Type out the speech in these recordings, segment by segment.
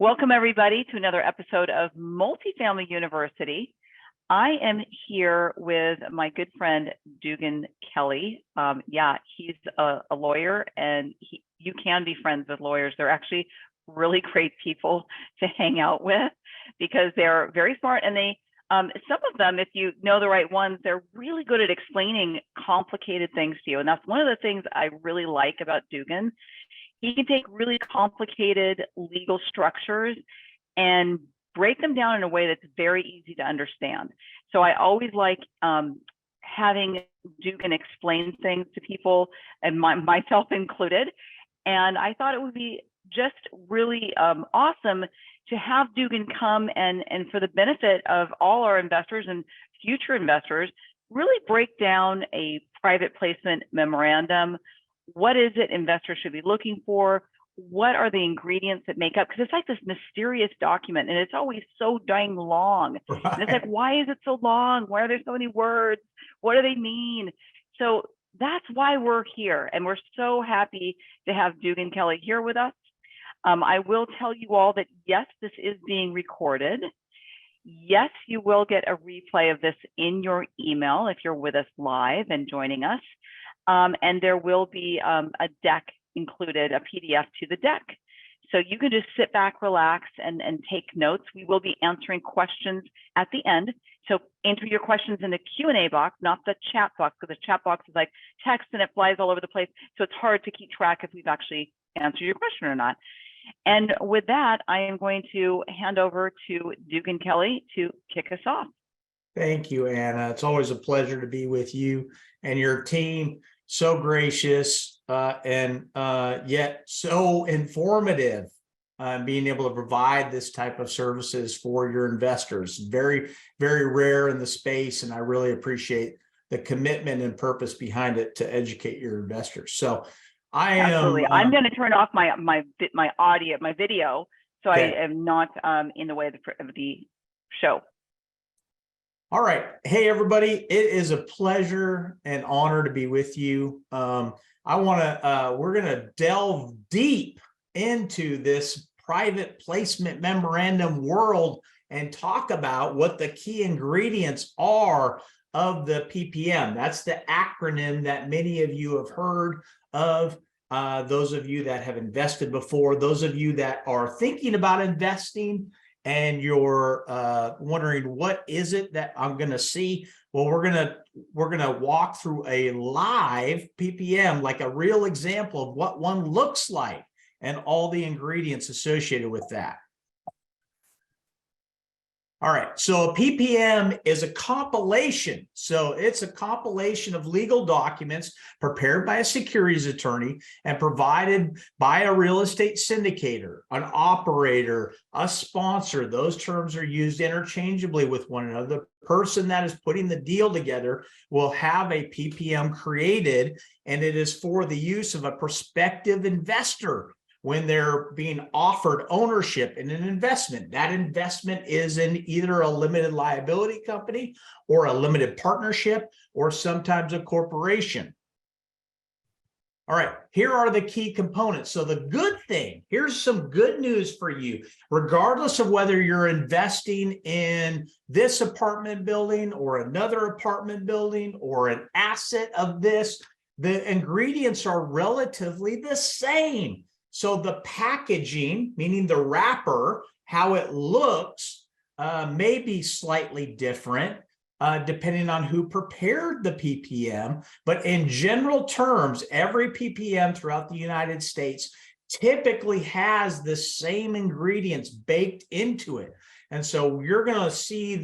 Welcome, everybody, to another episode of Multifamily University. I am here with my good friend, Dugan Kelley. He's a lawyer, and you can be friends with lawyers. They're actually really great people to hang out with because they're very smart, and some of them, if you know the right ones, they're really good at explaining complicated things to you. And that's one of the things I really like about Dugan. He can take really complicated legal structures and break them down in a way that's very easy to understand. So I always like having Dugan explain things to people, and myself included. And I thought it would be just really awesome to have Dugan come and for the benefit of all our investors and future investors, really break down a private placement memorandum. What is it investors should be looking for? What are the ingredients that make up? Because it's like this mysterious document, and it's always so dang long. Right. And it's like, why is it so long? Why are there so many words? What do they mean? So that's why we're here, and we're so happy to have Dugan Kelley here with us. I will tell you all that, yes, this is being recorded. Yes, you will get a replay of this in your email if you're with us live and joining us. And there will be a deck included, a PDF to the deck. So you can just sit back, relax, and take notes. We will be answering questions at the end. So enter your questions in the Q&A box, not the chat box, because the chat box is like text and it flies all over the place. So it's hard to keep track if we've actually answered your question or not. And with that, I am going to hand over to Dugan Kelley to kick us off. Thank you, Anna. It's always a pleasure to be with you and your team. So gracious and yet so informative, being able to provide this type of services for your investors. Very, very rare in the space, and I really appreciate the commitment and purpose behind it to educate your investors. So Absolutely. I'm going to turn off my audio, my video, so okay. I am not in the way of the show. All right. Hey, everybody. It is a pleasure and honor to be with you. We're going to delve deep into this private placement memorandum world and talk about what the key ingredients are of the PPM. That's the acronym that many of you have heard of. Those of you that have invested before, those of you that are thinking about investing, and you're wondering, what is it that I'm going to see? Well, we're going to walk through a live PPM, like a real example of what one looks like and all the ingredients associated with that. All right, so a PPM is a compilation. So it's a compilation of legal documents prepared by a securities attorney and provided by a real estate syndicator, an operator, a sponsor. Those terms are used interchangeably with one another. The person that is putting the deal together will have a PPM created, and it is for the use of a prospective investor when they're being offered ownership in an investment. That investment is in either a limited liability company or a limited partnership or sometimes a corporation. All right, here are the key components. So the good thing, here's some good news for you. Regardless of whether you're investing in this apartment building or another apartment building or an asset of this, the ingredients are relatively the same. So the packaging, meaning the wrapper, how it looks, may be slightly different depending on who prepared the PPM. But in general terms, every PPM throughout the United States typically has the same ingredients baked into it. And so you're going to see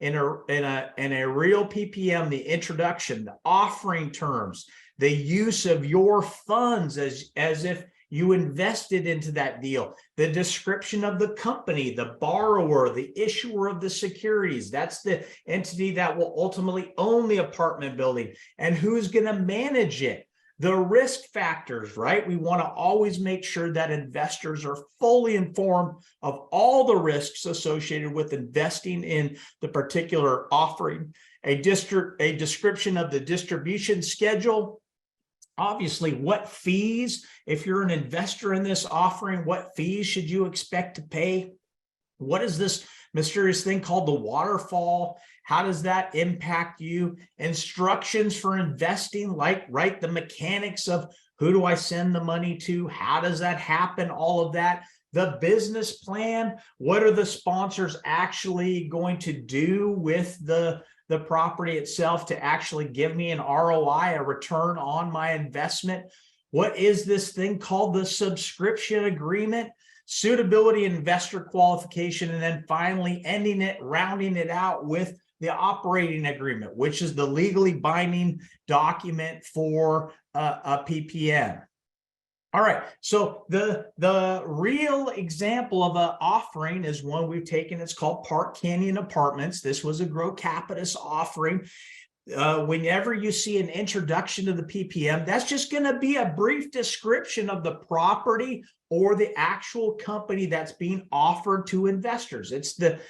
in a real PPM, the introduction, the offering terms, the use of your funds as if you invested into that deal, the description of the company, the borrower, the issuer of the securities. That's the entity that will ultimately own the apartment building, and who's going to manage it. The risk factors, right? We want to always make sure that investors are fully informed of all the risks associated with investing in the particular offering. A description of the distribution schedule, Obviously, what fees, if you're an investor in this offering, what fees should you expect to pay? What is this mysterious thing called the waterfall? How does that impact you? Instructions for investing, like, right, the mechanics of who do I send the money to? How does that happen? All of that. The business plan, what are the sponsors actually going to do with the property itself to actually give me an ROI, a return on my investment? What is this thing called the subscription agreement? Suitability, investor qualification, and then finally ending it, rounding it out with the operating agreement, which is the legally binding document for a PPM. All right, so the real example of an offering is one we've taken. It's called Park Canyon Apartments. This was a Grow Capitus offering. Whenever you see an introduction to the PPM, that's just going to be a brief description of the property or the actual company that's being offered to investors. It's the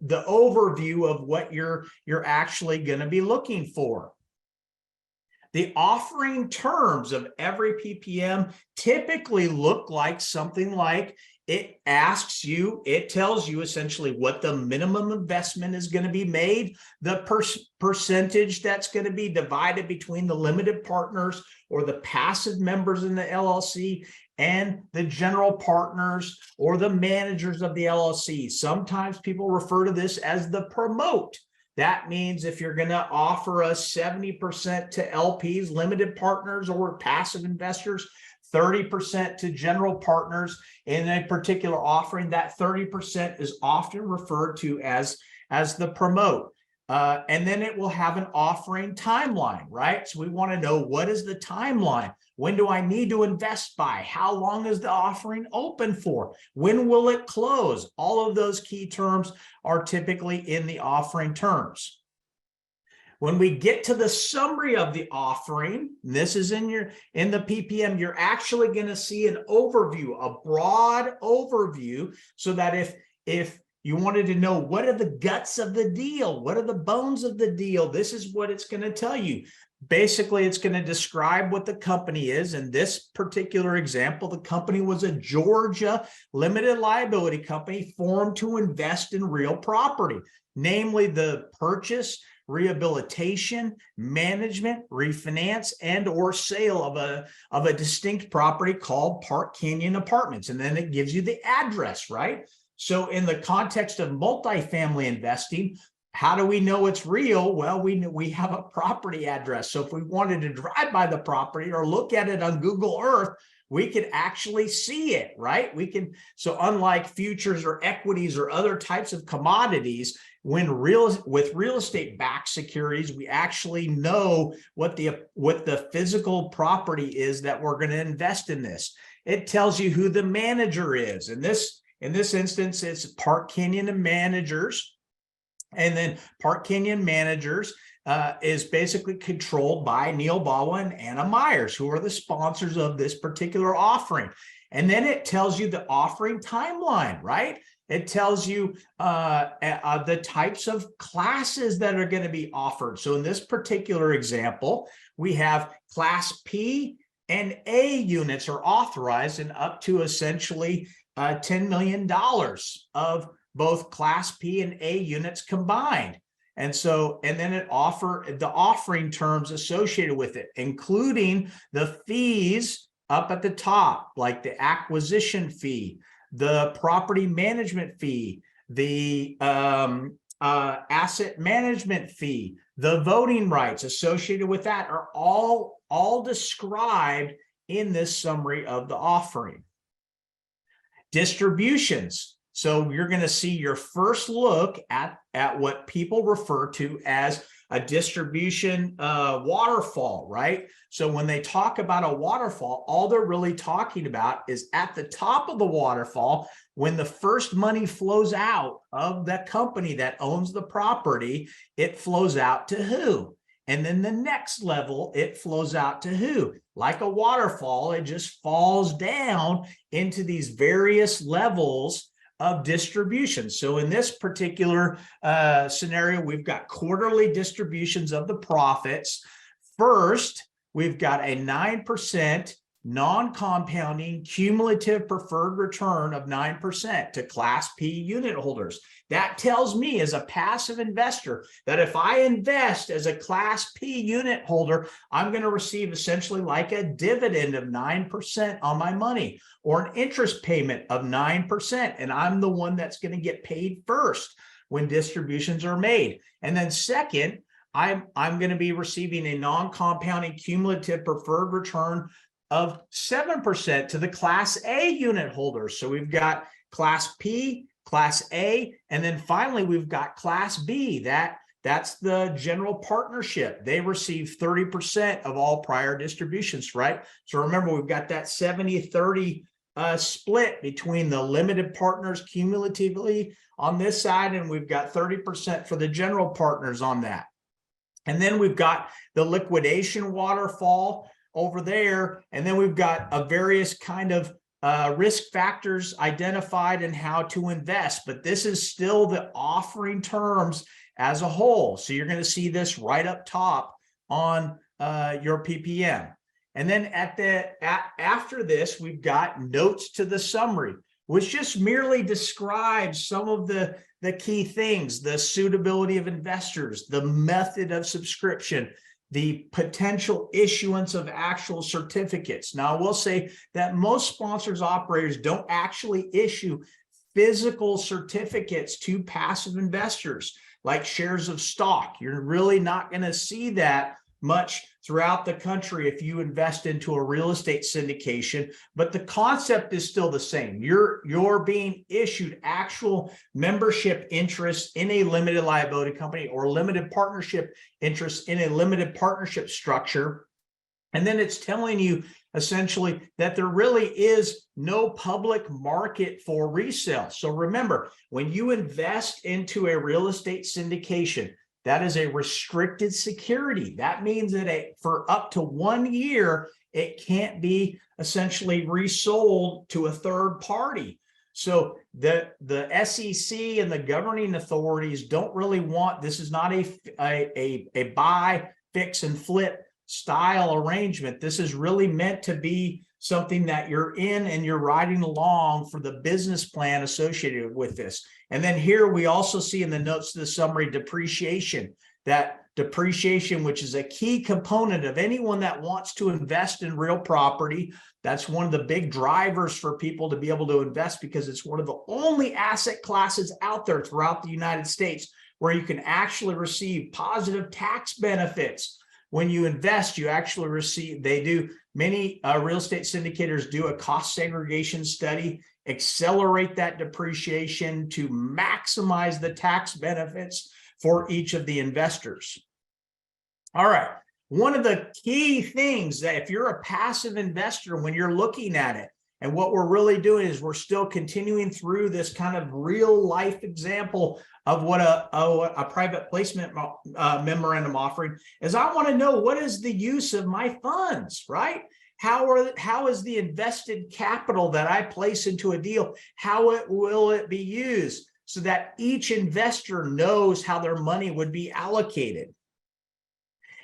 overview of what you're actually going to be looking for. The offering terms of every PPM typically look like something like, it asks you, it tells you essentially what the minimum investment is going to be made, the percentage that's going to be divided between the limited partners or the passive members in the LLC and the general partners or the managers of the LLC. Sometimes people refer to this as the promote. That means if you're going to offer us 70% to LPs, limited partners, or passive investors, 30% to general partners in a particular offering, that 30% is often referred to as the promote. And then it will have an offering timeline, right? So we want to know, what is the timeline? When do I need to invest by? How long is the offering open for? When will it close? All of those key terms are typically in the offering terms. When we get to the summary of the offering, this is in the PPM, you're actually going to see an overview, a broad overview, so that if you wanted to know what are the guts of the deal, what are the bones of the deal, this is what it's going to tell you. Basically, it's going to describe what the company is. In this particular example, the company was a Georgia limited liability company formed to invest in real property, namely the purchase, rehabilitation, management, refinance, and or sale of a distinct property called Park Canyon Apartments. And then it gives you the address, right? So in the context of multifamily investing, how do we know it's real? Well, we have a property address. So if we wanted to drive by the property or look at it on Google Earth, we could actually see it, right? So unlike futures or equities or other types of commodities, with real estate backed securities, we actually know what the physical property is that we're going to invest in this. It tells you who the manager is. In this instance, it's Park Canyon and Managers. And then Park Canyon Managers is basically controlled by Neil Bawa and Anna Myers, who are the sponsors of this particular offering. And then it tells you the offering timeline, right? It tells you the types of classes that are going to be offered. So in this particular example, we have Class P and A units are authorized, and up to essentially $10 million of both Class P and A units combined. And then the offering terms associated with it, including the fees up at the top, like the acquisition fee, the property management fee, the asset management fee, the voting rights associated with that are all described in this summary of the offering. Distributions. So you're going to see your first look at what people refer to as a distribution waterfall, right? So when they talk about a waterfall, all they're really talking about is at the top of the waterfall, when the first money flows out of that company that owns the property, it flows out to who? And then the next level, it flows out to who? Like a waterfall, it just falls down into these various levels of distribution. So in this particular scenario, we've got quarterly distributions of the profits. First, we've got a 9% non-compounding cumulative preferred return of 9% to Class P unit holders. That tells me as a passive investor that if I invest as a Class P unit holder, I'm going to receive essentially like a dividend of 9% on my money or an interest payment of 9%. And I'm the one that's going to get paid first when distributions are made. And then second, I'm going to be receiving a non-compounding cumulative preferred return of 7% to the Class A unit holders. So we've got Class P, Class A, and then finally we've got Class B. That's the general partnership. They receive 30% of all prior distributions, right? So remember, we've got that 70-30 split between the limited partners cumulatively on this side, and we've got 30% for the general partners on that. And then we've got the liquidation waterfall over there, and then we've got a various kind of risk factors identified and how to invest, but this is still the offering terms as a whole. So you're going to see this right up top on your PPM. And then after this, we've got notes to the summary, which just merely describes some of the key things: the suitability of investors, the method of subscription, the potential issuance of actual certificates. Now, I will say that most sponsors operators don't actually issue physical certificates to passive investors like shares of stock. You're really not going to see that much throughout the country if you invest into a real estate syndication, but the concept is still the same. You're being issued actual membership interest in a limited liability company or limited partnership interest in a limited partnership structure. And then it's telling you essentially that there really is no public market for resale. So remember, when you invest into a real estate syndication, that is a restricted security. That means that for up to 1 year, it can't be essentially resold to a third party. So the SEC and the governing authorities don't really want, this is not a buy, fix, and flip style arrangement. This is really meant to be something that you're in and you're riding along for the business plan associated with this. And then here we also see in the notes to the summary depreciation, that depreciation, which is a key component of anyone that wants to invest in real property. That's one of the big drivers for people to be able to invest, because it's one of the only asset classes out there throughout the United States where you can actually receive positive tax benefits. When you invest, you actually receive, many real estate syndicators do a cost segregation study, accelerate that depreciation to maximize the tax benefits for each of the investors. All right. One of the key things that if you're a passive investor, when you're looking at it, and what we're really doing is we're still continuing through this kind of real life example of what a private placement memorandum offering is. I want to know, what is the use of my funds, right? How is the invested capital that I place into a deal, will it be used, so that each investor knows how their money would be allocated.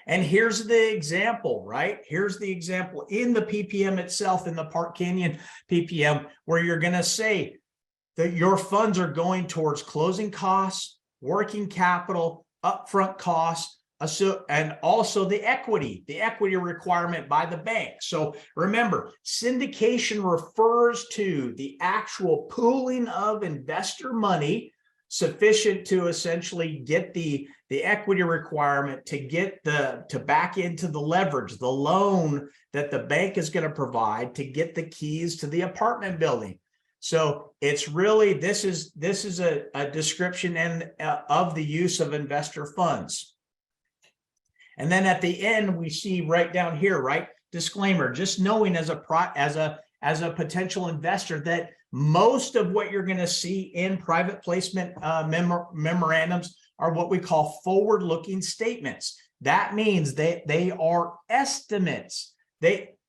And here's the example, right? Here's the example in the PPM itself, in the Park Canyon PPM, where you're going to say that your funds are going towards closing costs, working capital, upfront costs, and also the equity requirement by the bank. So remember, syndication refers to the actual pooling of investor money sufficient to essentially get the equity requirement to back into the leverage, the loan that the bank is going to provide to get the keys to the apartment building. So it's really, this is a description of the use of investor funds. And then at the end, we see right down here, right? Disclaimer, just knowing as a potential investor that most of what you're going to see in private placement memorandums are what we call forward-looking statements. That means they are estimates.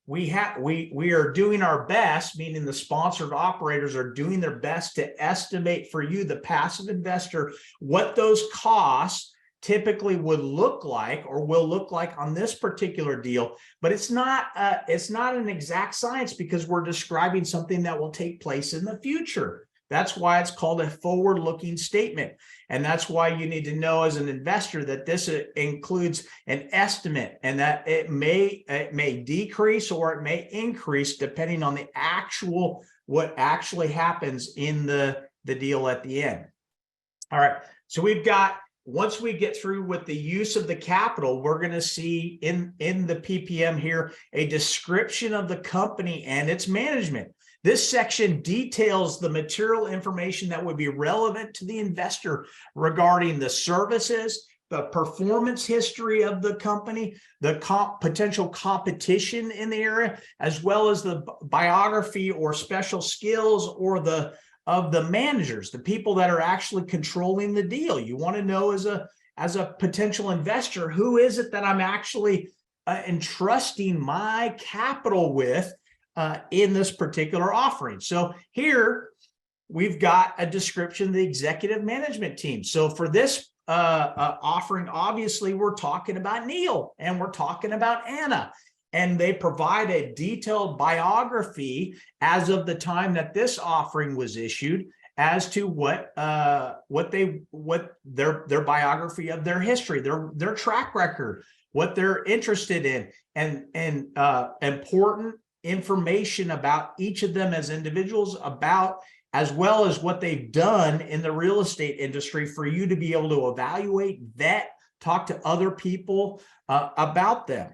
We are doing our best, meaning the sponsored operators are doing their best to estimate for you, the passive investor, what those costs typically would look like or will look like on this particular deal, but it's not an exact science because we're describing something that will take place in the future. That's why it's called a forward-looking statement. And that's why you need to know as an investor that this includes an estimate and that it may decrease or it may increase depending on what actually happens in the deal at the end. All right, so once we get through with the use of the capital, we're going to see in the PPM here a description of the company and its management. This section details the material information that would be relevant to the investor regarding the services, the performance history of the company, the potential competition in the area, as well as the biography or special skills or of the managers, the people that are actually controlling the deal. You want to know as a potential investor, who is it that I'm actually entrusting my capital with in this particular offering. So here we've got a description of the executive management team. So for this offering, obviously we're talking about Neil and we're talking about Anna, and they provide a detailed biography as of the time that this offering was issued as to what their biography of their history, their track record, what they're interested in, and important information about each of them as individuals, as well as what they've done in the real estate industry for you to be able to evaluate, vet, talk to other people about them.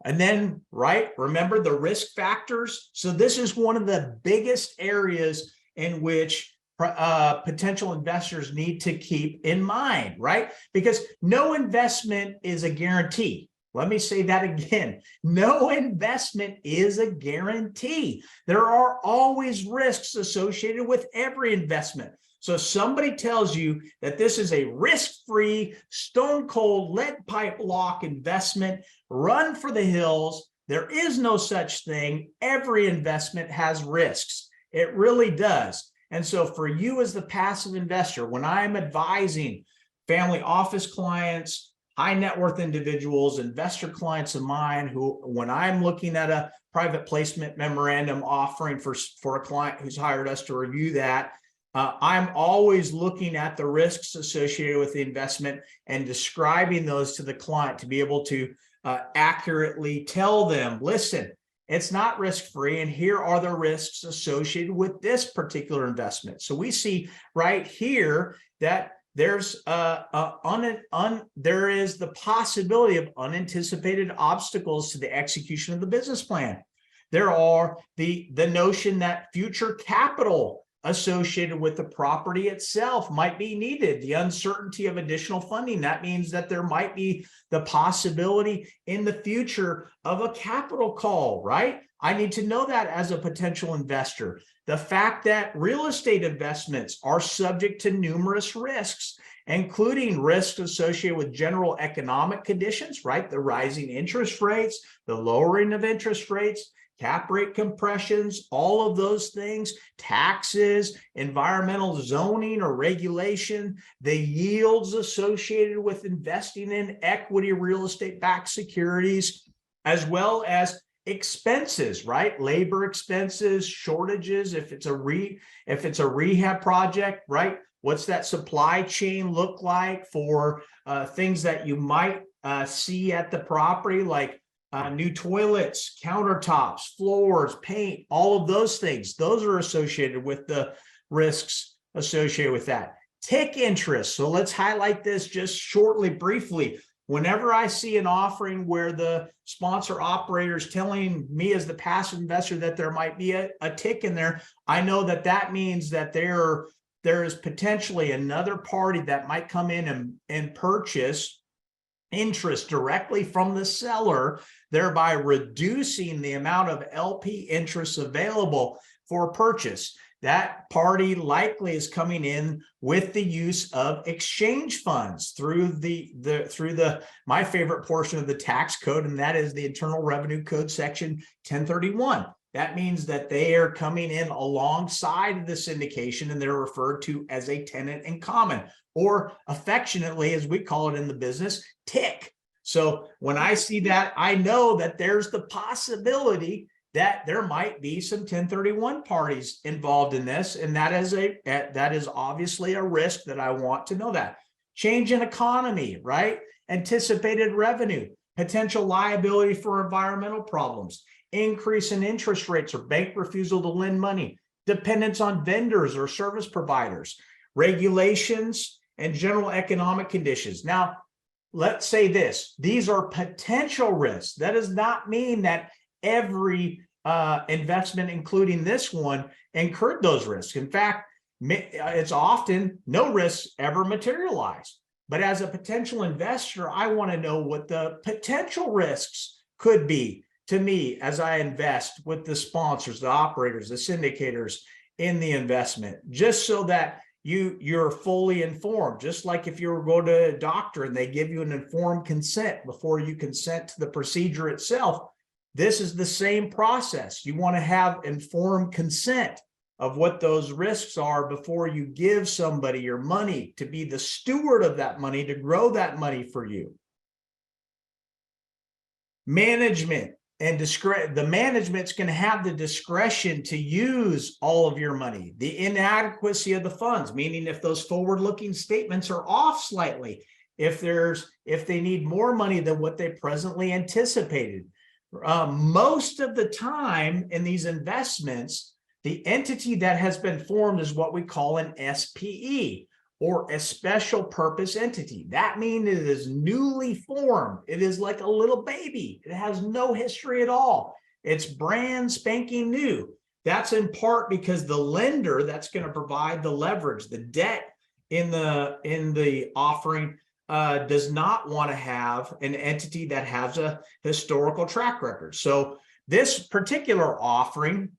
And then, remember the risk factors. So this is one of the biggest areas in which potential investors need to keep in mind, right? Because no investment is a guarantee. Let me say that again. No investment is a guarantee. There are always risks associated with every investment. So somebody tells you that this is a risk-free, stone-cold, lead pipe lock investment, run for the hills. There is no such thing. Every investment has risks. It really does. And so for you as the passive investor, when I'm advising family office clients, high net worth individuals, investor clients of mine, who, when I'm looking at a private placement memorandum offering for a client who's hired us to review that, I'm always looking at the risks associated with the investment and describing those to the client to be able to accurately tell them, listen, it's not risk-free, and here are the risks associated with this particular investment. So we see right here that there is the possibility of unanticipated obstacles to the execution of the business plan. There are the notion that future capital associated with the property itself might be needed, the uncertainty of additional funding. That means that there might be the possibility in the future of a capital call, right? I need to know that as a potential investor. The fact that real estate investments are subject to numerous risks, including risks associated with general economic conditions, right? The rising interest rates, the lowering of interest rates, cap rate compressions, all of those things, taxes, environmental zoning or regulation, the yields associated with investing in equity real estate-backed securities, as well as expenses, right? Labor expenses, shortages, if it's a rehab project, right? What's that supply chain look like for things that you might see at the property, like new toilets, countertops, floors, paint, all of those things. Those are associated with the risks associated with that. TIC interest. So let's highlight this just shortly, briefly. Whenever I see an offering where the sponsor operator is telling me as the passive investor that there might be a TIC in there, I know that that means that there is potentially another party that might come in and purchase interest directly from the seller, thereby reducing the amount of LP interest available for purchase. That party likely is coming in with the use of exchange funds through my favorite portion of the tax code, and that is the Internal Revenue Code section 1031. That means that they are coming in alongside of the syndication, and they're referred to as a tenant in common, or affectionately, as we call it in the business, TIC. So when I see that, I know that there's the possibility that there might be some 1031 parties involved in this, and that is obviously a risk that I want to know. That change in economy, right? Anticipated revenue, potential liability for environmental problems, increase in interest rates or bank refusal to lend money, dependence on vendors or service providers, regulations, and general economic conditions. Now, let's say this: these are potential risks. That does not mean that every investment, including this one, incurred those risks. In fact, it's often no risks ever materialize. But as a potential investor, I want to know what the potential risks could be to me as I invest with the sponsors, the operators, the syndicators in the investment, just so that you're fully informed. Just like if you were going to a doctor and they give you an informed consent before you consent to the procedure itself, this is the same process. You want to have informed consent of what those risks are before you give somebody your money to be the steward of that money, to grow that money for you. Management and the management's going to have the discretion to use all of your money. The inadequacy of the funds, meaning if those forward-looking statements are off slightly, if they need more money than what they presently anticipated. Most of the time in these investments, the entity that has been formed is what we call an SPE, or a special purpose entity. That means it is newly formed. It is like a little baby. It has no history at all. It's brand spanking new. That's in part because the lender that's going to provide the leverage, the debt in the offering, does not want to have an entity that has a historical track record. So this particular offering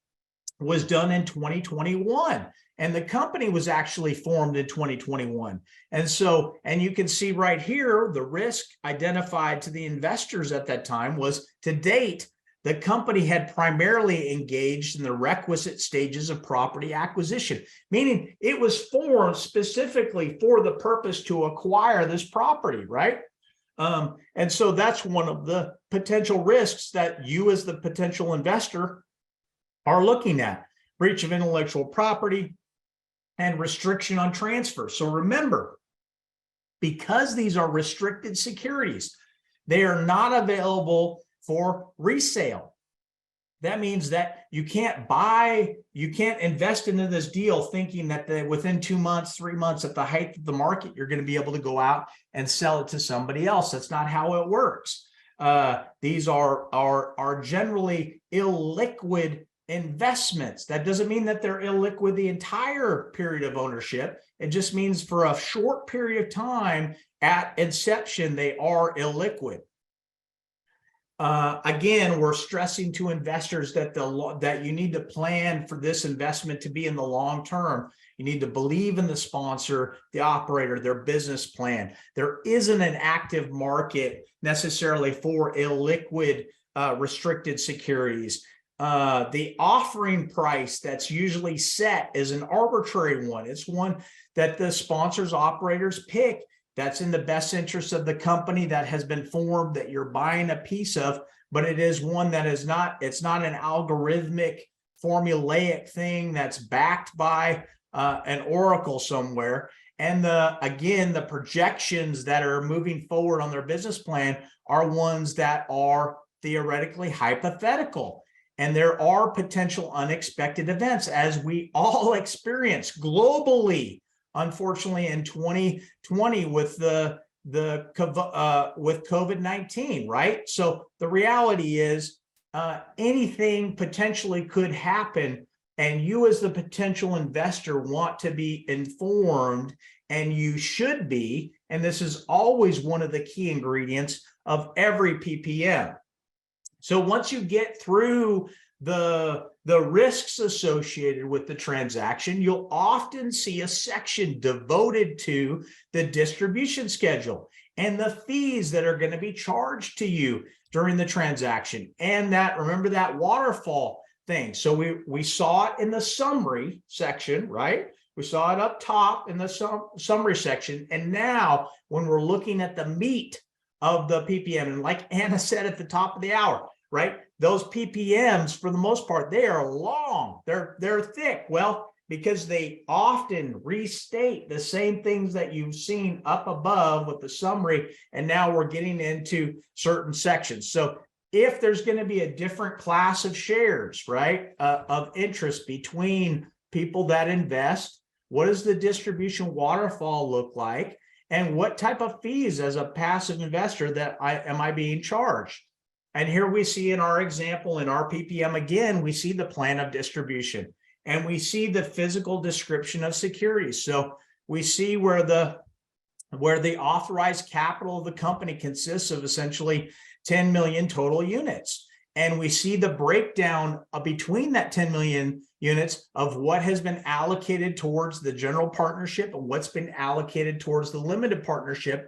was done in 2021. And the company was actually formed in 2021. And you can see right here, the risk identified to the investors at that time was, to date, the company had primarily engaged in the requisite stages of property acquisition, meaning it was formed specifically for the purpose to acquire this property, right? And so that's one of the potential risks that you as the potential investor are looking at: breach of intellectual property and restriction on transfer. So remember, because these are restricted securities, they are not available for resale. That means that you can't invest into this deal thinking that within 2 months, 3 months, at the height of the market, you're going to be able to go out and sell it to somebody else. That's not how it works. These are generally illiquid investments. That doesn't mean that they're illiquid the entire period of ownership. It just means for a short period of time at inception, they are illiquid. Again, we're stressing to investors that that you need to plan for this investment to be in the long term. You need to believe in the sponsor, the operator, their business plan. There isn't an active market necessarily for illiquid restricted securities. The offering price that's usually set is an arbitrary one. It's one that the sponsors, operators pick that's in the best interest of the company that has been formed, that you're buying a piece of, but it is one that is not, it's not an algorithmic formulaic thing that's backed by an oracle somewhere. And again, the projections that are moving forward on their business plan are ones that are theoretically hypothetical. And there are potential unexpected events, as we all experience globally, unfortunately, in 2020 with with COVID-19, right? So the reality is anything potentially could happen, and you as the potential investor want to be informed, and you should be. And this is always one of the key ingredients of every PPM. So once you get through the risks associated with the transaction, you'll often see a section devoted to the distribution schedule and the fees that are going to be charged to you during the transaction. And that, remember that waterfall things. So we saw it in the summary section, right? We saw it up top in the summary section. And now when we're looking at the meat of the PPM, and like Anna said at the top of the hour, right? Those PPMs, for the most part, they are long, they're thick. Well, because they often restate the same things that you've seen up above with the summary. And now we're getting into certain sections. So if there's going to be a different class of shares, right, of interest between people that invest, what does the distribution waterfall look like? And what type of fees as a passive investor that am I being charged? And here we see in our example, in our PPM, again, we see the plan of distribution and we see the physical description of securities. So we see where the authorized capital of the company consists of essentially 10 million total units. And we see the breakdown between that 10 million units of what has been allocated towards the general partnership and what's been allocated towards the limited partnership,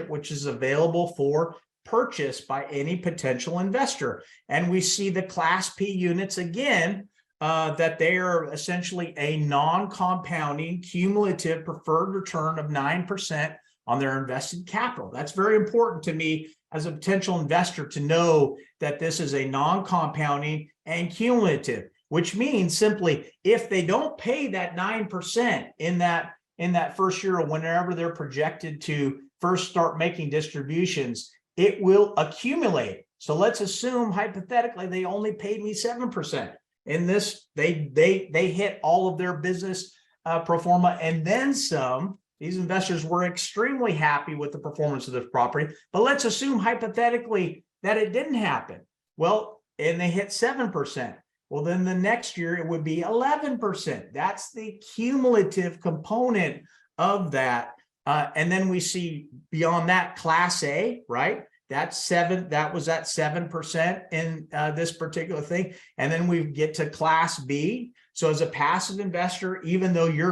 which is available for purchase by any potential investor. And we see the Class P units again, that they are essentially a non-compounding cumulative preferred return of 9% on their invested capital. That's very important to me as a potential investor to know that this is a non-compounding and cumulative, which means simply if they don't pay that 9% in that first year or whenever they're projected to first start making distributions, it will accumulate. So let's assume hypothetically they only paid me 7%. In this, they hit all of their business pro forma and then some. These investors were extremely happy with the performance of this property, but let's assume hypothetically that it didn't happen. Well, and they hit 7%. Well, then the next year it would be 11%. That's the cumulative component of that. And then we see beyond that Class A, right? That's 7. That was at 7% in this particular thing. And then we get to Class B. So as a passive investor, even though you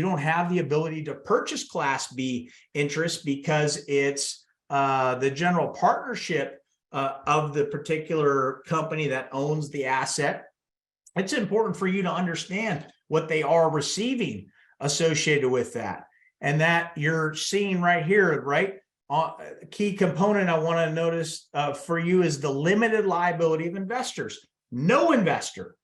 don't have the ability to purchase Class B interest because it's the general partnership of the particular company that owns the asset. It's important for you to understand what they are receiving associated with that. And that you're seeing right here, right? A key component I want to notice for you is the limited liability of investors. No investor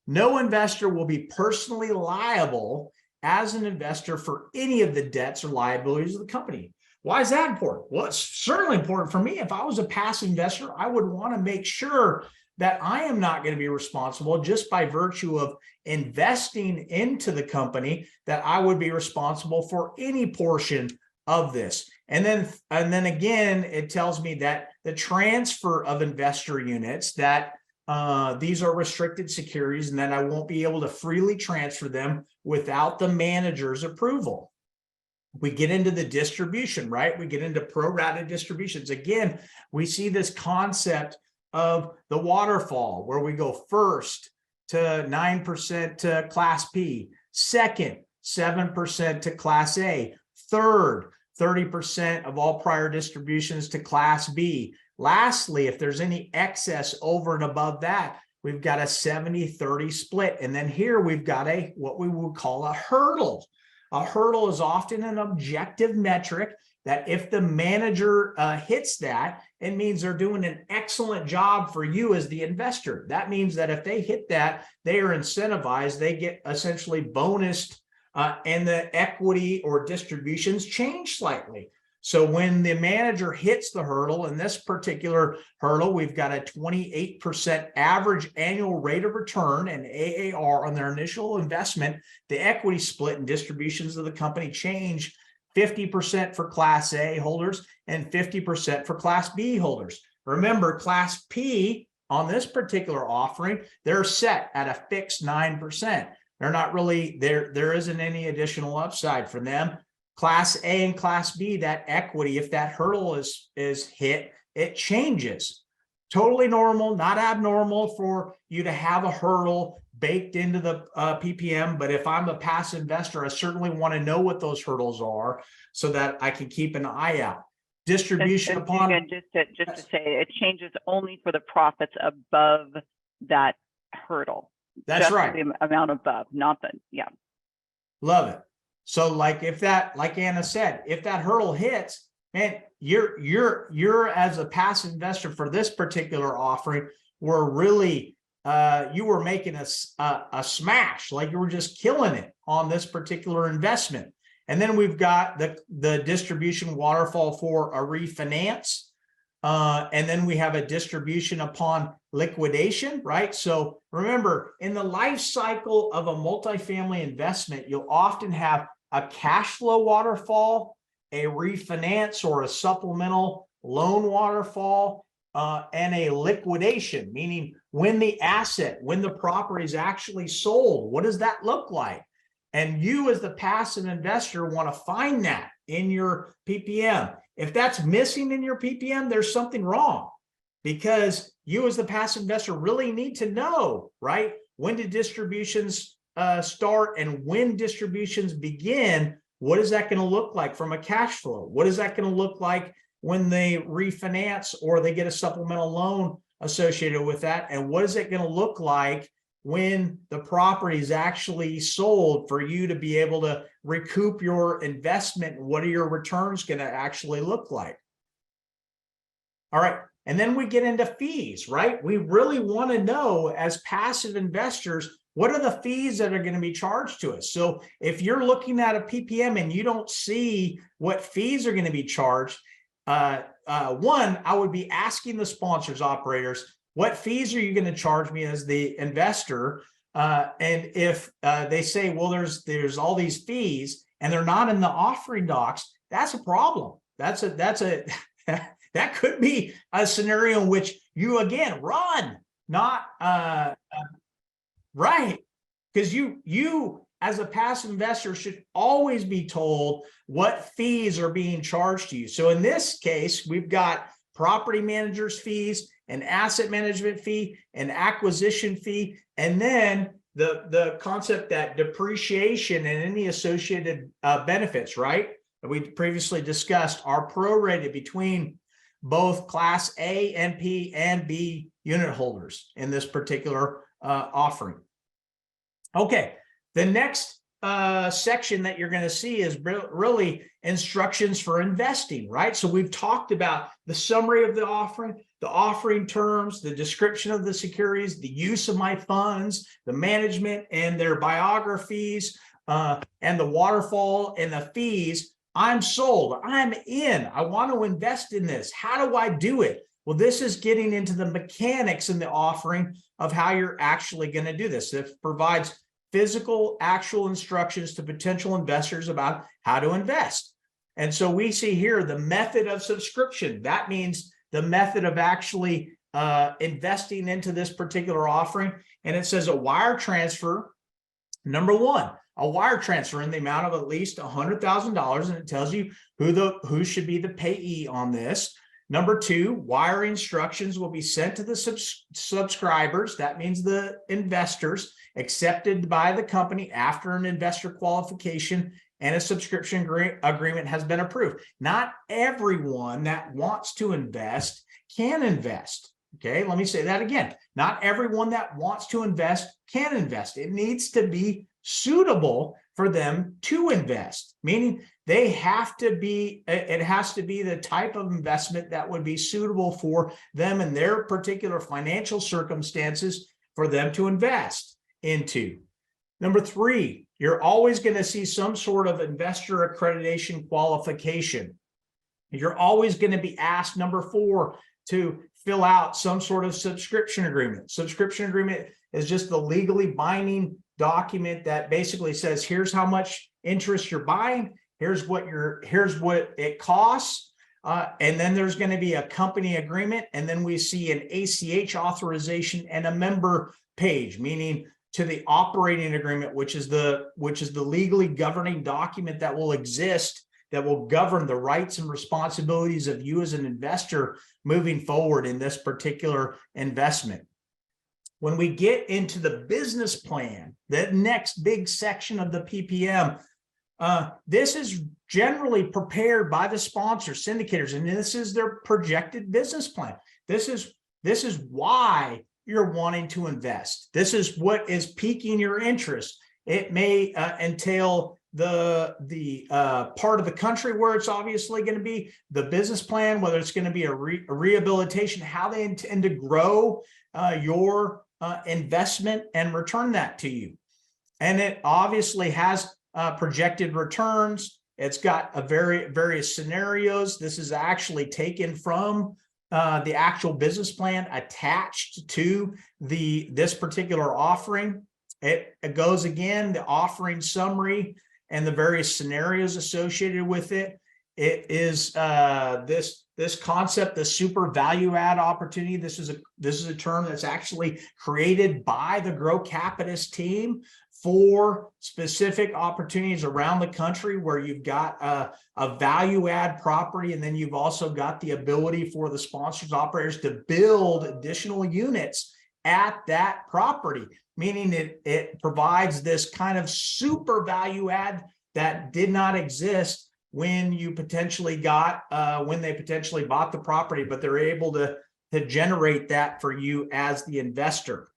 will be personally liable as an investor for any of the debts or liabilities of the company. Why is that important? Well, it's certainly important for me. If I was a passive investor, I would want to make sure that I am not going to be responsible just by virtue of investing into the company, that I would be responsible for any portion of this. And then again, it tells me that the transfer of investor units, that these are restricted securities and that I won't be able to freely transfer them without the manager's approval. We get into the distribution, right? We get into pro rata distributions. Again, we see this concept of the waterfall where we go first to 9% to Class P, second, 7% to Class A, third, 30% of all prior distributions to Class B. Lastly, if there's any excess over and above that, we've got a 70-30 split. And then here we've got what we would call a hurdle. A hurdle is often an objective metric that if the manager hits that, it means they're doing an excellent job for you as the investor. That means that if they hit that, they are incentivized, they get essentially bonused, and the equity or distributions change slightly. So when the manager hits the hurdle, in this particular hurdle, we've got a 28% average annual rate of return and AAR on their initial investment. The equity split and distributions of the company change 50% for Class A holders and 50% for Class B holders. Remember, Class P on this particular offering, they're set at a fixed 9%. They're not really, there isn't any additional upside for them. Class A and Class B, that equity, if that hurdle is hit, it changes. Totally normal, not abnormal for you to have a hurdle baked into the PPM. But if I'm a passive investor, I certainly want to know what those hurdles are so that I can keep an eye out. Distribution and upon. just to say, it changes only for the profits above that hurdle. That's just right. The amount above, not the, yeah. Love it. So like if that, like Anna said, if that hurdle hits, man, you're as a passive investor for this particular offering, were really you were making a smash, like you were just killing it on this particular investment. And then we've got the distribution waterfall for a refinance. And then we have a distribution upon liquidation, right? So remember, in the life cycle of a multifamily investment, you'll often have a cash flow waterfall, a refinance or a supplemental loan waterfall, and a liquidation, meaning when the property is actually sold, what does that look like? And you as the passive investor want to find that in your PPM. If that's missing in your PPM, there's something wrong, because you as the passive investor really need to know, right? When do distributions start and when distributions begin? What is that going to look like from a cash flow? What is that going to look like when they refinance or they get a supplemental loan associated with that? And what is it going to look like when the property is actually sold for you to be able to recoup your investment? What are your returns going to actually look like? All right. And then we get into fees, right? We really want to know as passive investors, what are the fees that are going to be charged to us? So if you're looking at a PPM and you don't see what fees are going to be charged, one, I would be asking the sponsors, operators, what fees are you going to charge me as the investor? And if they say, well, there's all these fees and they're not in the offering docs, that's a problem. That could be a scenario in which you again run, not right. Because you as a passive investor should always be told what fees are being charged to you. So in this case, we've got property managers fees, an asset management fee, an acquisition fee, and then the concept that depreciation and any associated benefits, right, that we previously discussed, are prorated between both Class A and P and B unit holders in this particular offering. Okay, the next section that you're going to see is really instructions for investing, right? So we've talked about the summary of the offering terms, the description of the securities, the use of my funds, the management and their biographies, and the waterfall and the fees. I'm sold. I'm in. I want to invest in this. How do I do it? Well, this is getting into the mechanics in the offering of how you're actually going to do this. It provides physical, actual instructions to potential investors about how to invest. And so we see here the method of subscription. That means the method of actually investing into this particular offering. And it says a wire transfer. Number one, a wire transfer in the amount of at least $100,000, and it tells you who should be the payee on this. Number two, wire instructions will be sent to the subscribers. That means the investors, accepted by the company after an investor qualification and a subscription agreement has been approved. Not everyone that wants to invest can invest. Okay, let me say that again. Not everyone that wants to invest can invest. It needs to be suitable for them to invest, meaning they have to be, it has to be the type of investment that would be suitable for them and their particular financial circumstances for them to invest into. Number three, you're always going to see some sort of investor accreditation qualification. You're always going to be asked, number four, to fill out some sort of subscription agreement. Subscription agreement is just the legally binding document that basically says, here's how much interest you're buying, here's what it costs, and then there's going to be a company agreement, and then we see an ACH authorization and a member page, meaning to the operating agreement, which is the legally governing document that will exist, that will govern the rights and responsibilities of you as an investor moving forward in this particular investment. When we get into the business plan, the next big section of the PPM, this is generally prepared by the sponsor syndicators, and this is their projected business plan. This is why you're wanting to invest. This is what is piquing your interest. It may entail the part of the country where it's obviously going to be, the business plan, whether it's going to be a rehabilitation, how they intend to grow your investment and return that to you. And it obviously has projected returns. It's got a various scenarios. This is actually taken from the actual business plan attached to this particular offering. It goes again, the offering summary and the various scenarios associated with it. It is this concept, the super value add opportunity. This is a term that's actually created by the Grow Capitis team for specific opportunities around the country where you've got a value add property, and then you've also got the ability for the sponsors, operators to build additional units at that property, meaning it provides this kind of super value add that did not exist when you potentially got when they potentially bought the property, but they're able to generate that for you as the investor.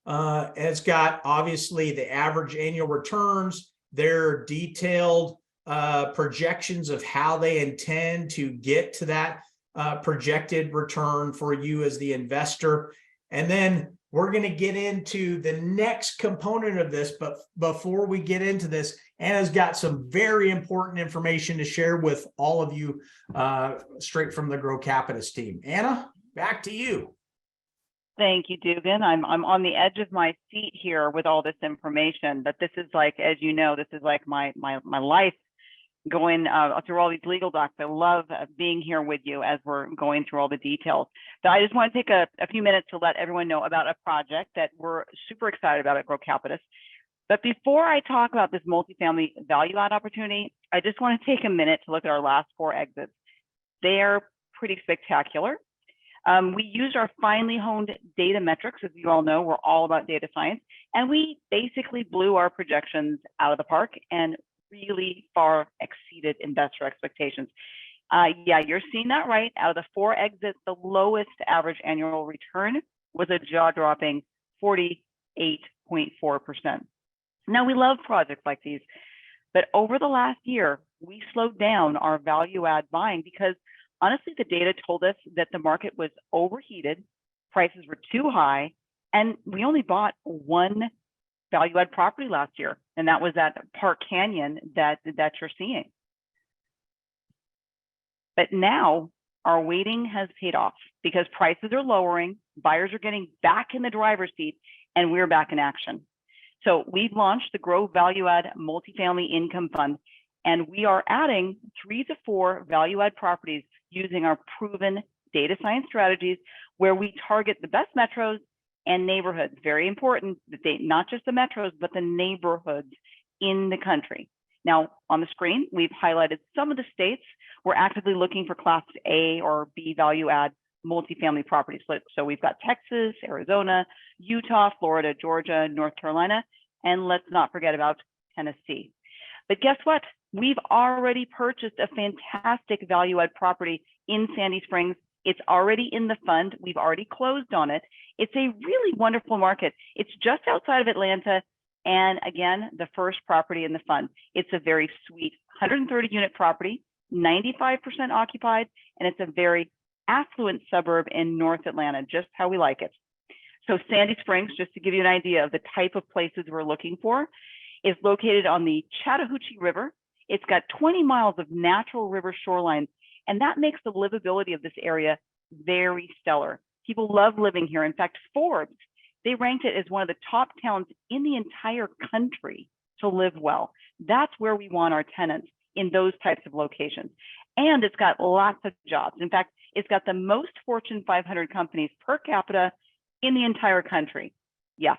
It's got obviously the average annual returns, their detailed projections of how they intend to get to that projected return for you as the investor. And then we're going to get into the next component of this, but before we get into this, Anna's got some very important information to share with all of you straight from the Grow Capitis team. Anna, back to you. Thank you, Dugan. I'm on the edge of my seat here with all this information, but this is like, as you know, this is like my life going through all these legal docs. I love being here with you as we're going through all the details. But I just want to take a few minutes to let everyone know about a project that we're super excited about at Grow Capitis. But before I talk about this multifamily value add opportunity, I just want to take a minute to look at our last 4 exits. They are pretty spectacular. We used our finely honed data metrics. As you all know, we're all about data science, and we basically blew our projections out of the park and really far exceeded investor expectations. Yeah, you're seeing that right. Out of the 4 exits, the lowest average annual return was a jaw-dropping 48.4%. Now, we love projects like these, but over the last year, we slowed down our value add buying because honestly, the data told us that the market was overheated, prices were too high, and we only bought 1 value add property last year, and that was at Park Canyon that you're seeing. But now our waiting has paid off because prices are lowering, buyers are getting back in the driver's seat, and we're back in action. So we've launched the Grow Value Add Multifamily Income Fund, and we are adding 3 to 4 value add properties using our proven data science strategies where we target the best metros and neighborhoods. Very important that not just the metros, but the neighborhoods in the country. Now, on the screen, we've highlighted some of the states we're actively looking for Class A or B value add multifamily properties. So we've got Texas, Arizona, Utah, Florida, Georgia, North Carolina, and let's not forget about Tennessee. But guess what? We've already purchased a fantastic value add property in Sandy Springs. It's already in the fund. We've already closed on it. It's a really wonderful market. It's just outside of Atlanta. And again, the first property in the fund. It's a very sweet 130 unit property, 95% occupied, and it's a very affluent suburb in North Atlanta, just how we like it. So Sandy Springs, just to give you an idea of the type of places we're looking for, is located on the Chattahoochee River. It's got 20 miles of natural river shoreline, and that makes the livability of this area very stellar. People love living here. In fact, Forbes, they ranked it as one of the top towns in the entire country to live well. That's where we want our tenants, in those types of locations. And it's got lots of jobs. In fact, it's got the most Fortune 500 companies per capita in the entire country. Yeah.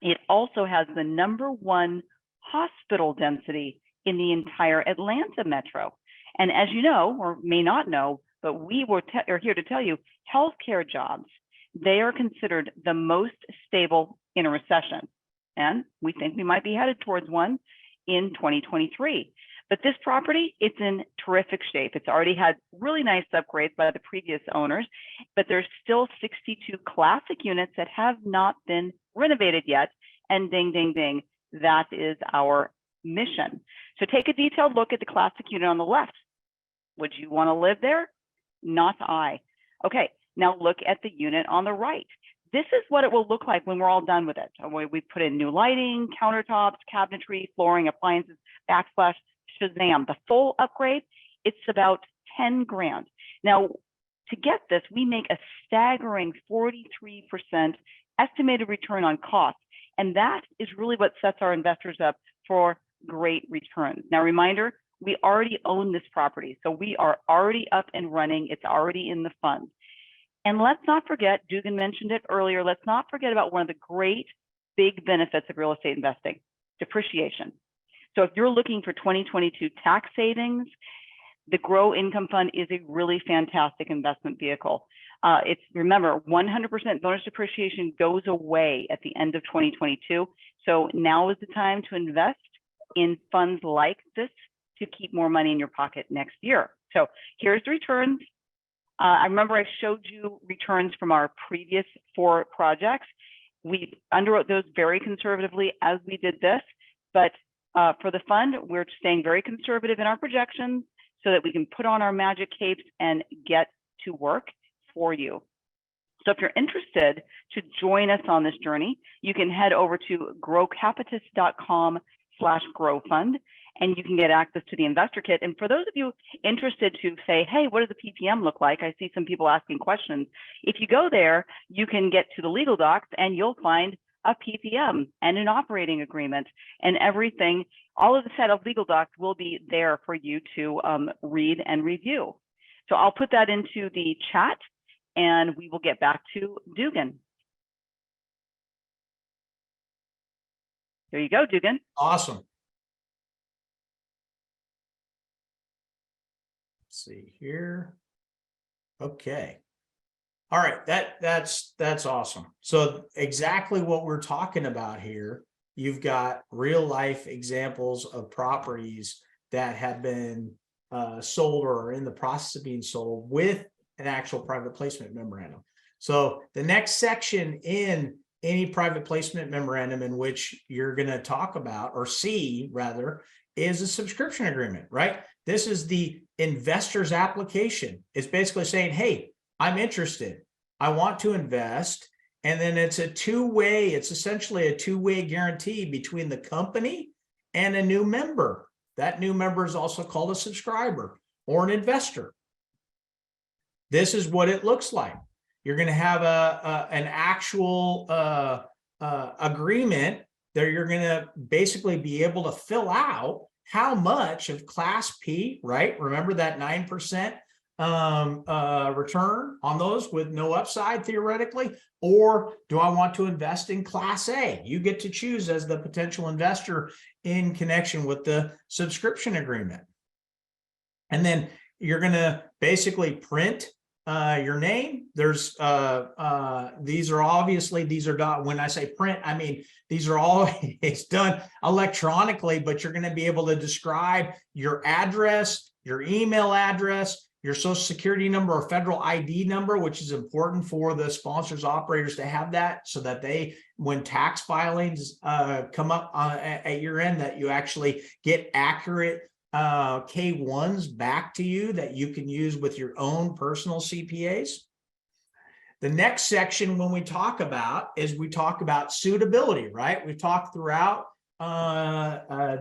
It also has the #1 hospital density in the entire Atlanta metro. And as you know, or may not know, but we are here to tell you, healthcare jobs, they are considered the most stable in a recession. And we think we might be headed towards one in 2023. But this property, it's in terrific shape. It's already had really nice upgrades by the previous owners, but there's still 62 classic units that have not been renovated yet. And ding, ding, ding, that is our mission. So take a detailed look at the classic unit on the left. Would you want to live there? Not I. Okay, now look at the unit on the right. This is what it will look like when we're all done with it. We put in new lighting, countertops, cabinetry, flooring, appliances, backsplash, shazam. The full upgrade, it's about 10 grand. Now, to get this, we make a staggering 43% estimated return on cost. And that is really what sets our investors up for great returns. Now, reminder, we already own this property. So we are already up and running. It's already in the fund. And let's not forget, Dugan mentioned it earlier, let's not forget about one of the great big benefits of real estate investing, depreciation. So if you're looking for 2022 tax savings, the Grow Income Fund is a really fantastic investment vehicle. It's, remember, 100% bonus depreciation goes away at the end of 2022. So now is the time to invest in funds like this to keep more money in your pocket next year. So here's the returns. I remember I showed you returns from our previous 4 projects. We underwrote those very conservatively as we did this, but for the fund, we're staying very conservative in our projections so that we can put on our magic capes and get to work for you. So if you're interested to join us on this journey, you can head over to growcapitus.com/growfund, and you can get access to the investor kit. And for those of you interested to say, hey, what does the PPM look like? I see some people asking questions. If you go there, you can get to the legal docs and you'll find a PPM and an operating agreement and everything. All of the set of legal docs will be there for you to read and review. So I'll put that into the chat and we will get back to Dugan. There you go, Dugan. Awesome. Let's see here. Okay. All right, that's awesome. So exactly what we're talking about here, you've got real life examples of properties that have been sold or are in the process of being sold with an actual private placement memorandum. So the next section in any private placement memorandum in which you're going to talk about or see rather is a subscription agreement, right? This is the investor's application. It's basically saying, hey, I'm interested. I want to invest. And then it's a two-way, it's essentially a two-way guarantee between the company and a new member. That new member is also called a subscriber or an investor. This is what it looks like. You're going to have an actual agreement that you're going to basically be able to fill out how much of Class P, right? Remember that 9% return on those with no upside theoretically, or do I want to invest in Class A? You get to choose as the potential investor in connection with the subscription agreement. And then you're going to basically print your name. There's these are obviously, these are done, when I say print, I mean these are all it's done electronically, but you're going to be able to describe your address, your email address, your social security number or federal ID number, which is important for the sponsors operators to have that so that they, when tax filings come up at your end, that you actually get accurate K1s back to you that you can use with your own personal CPAs. The next section when we talk about is we talk about suitability, right? We've talked throughout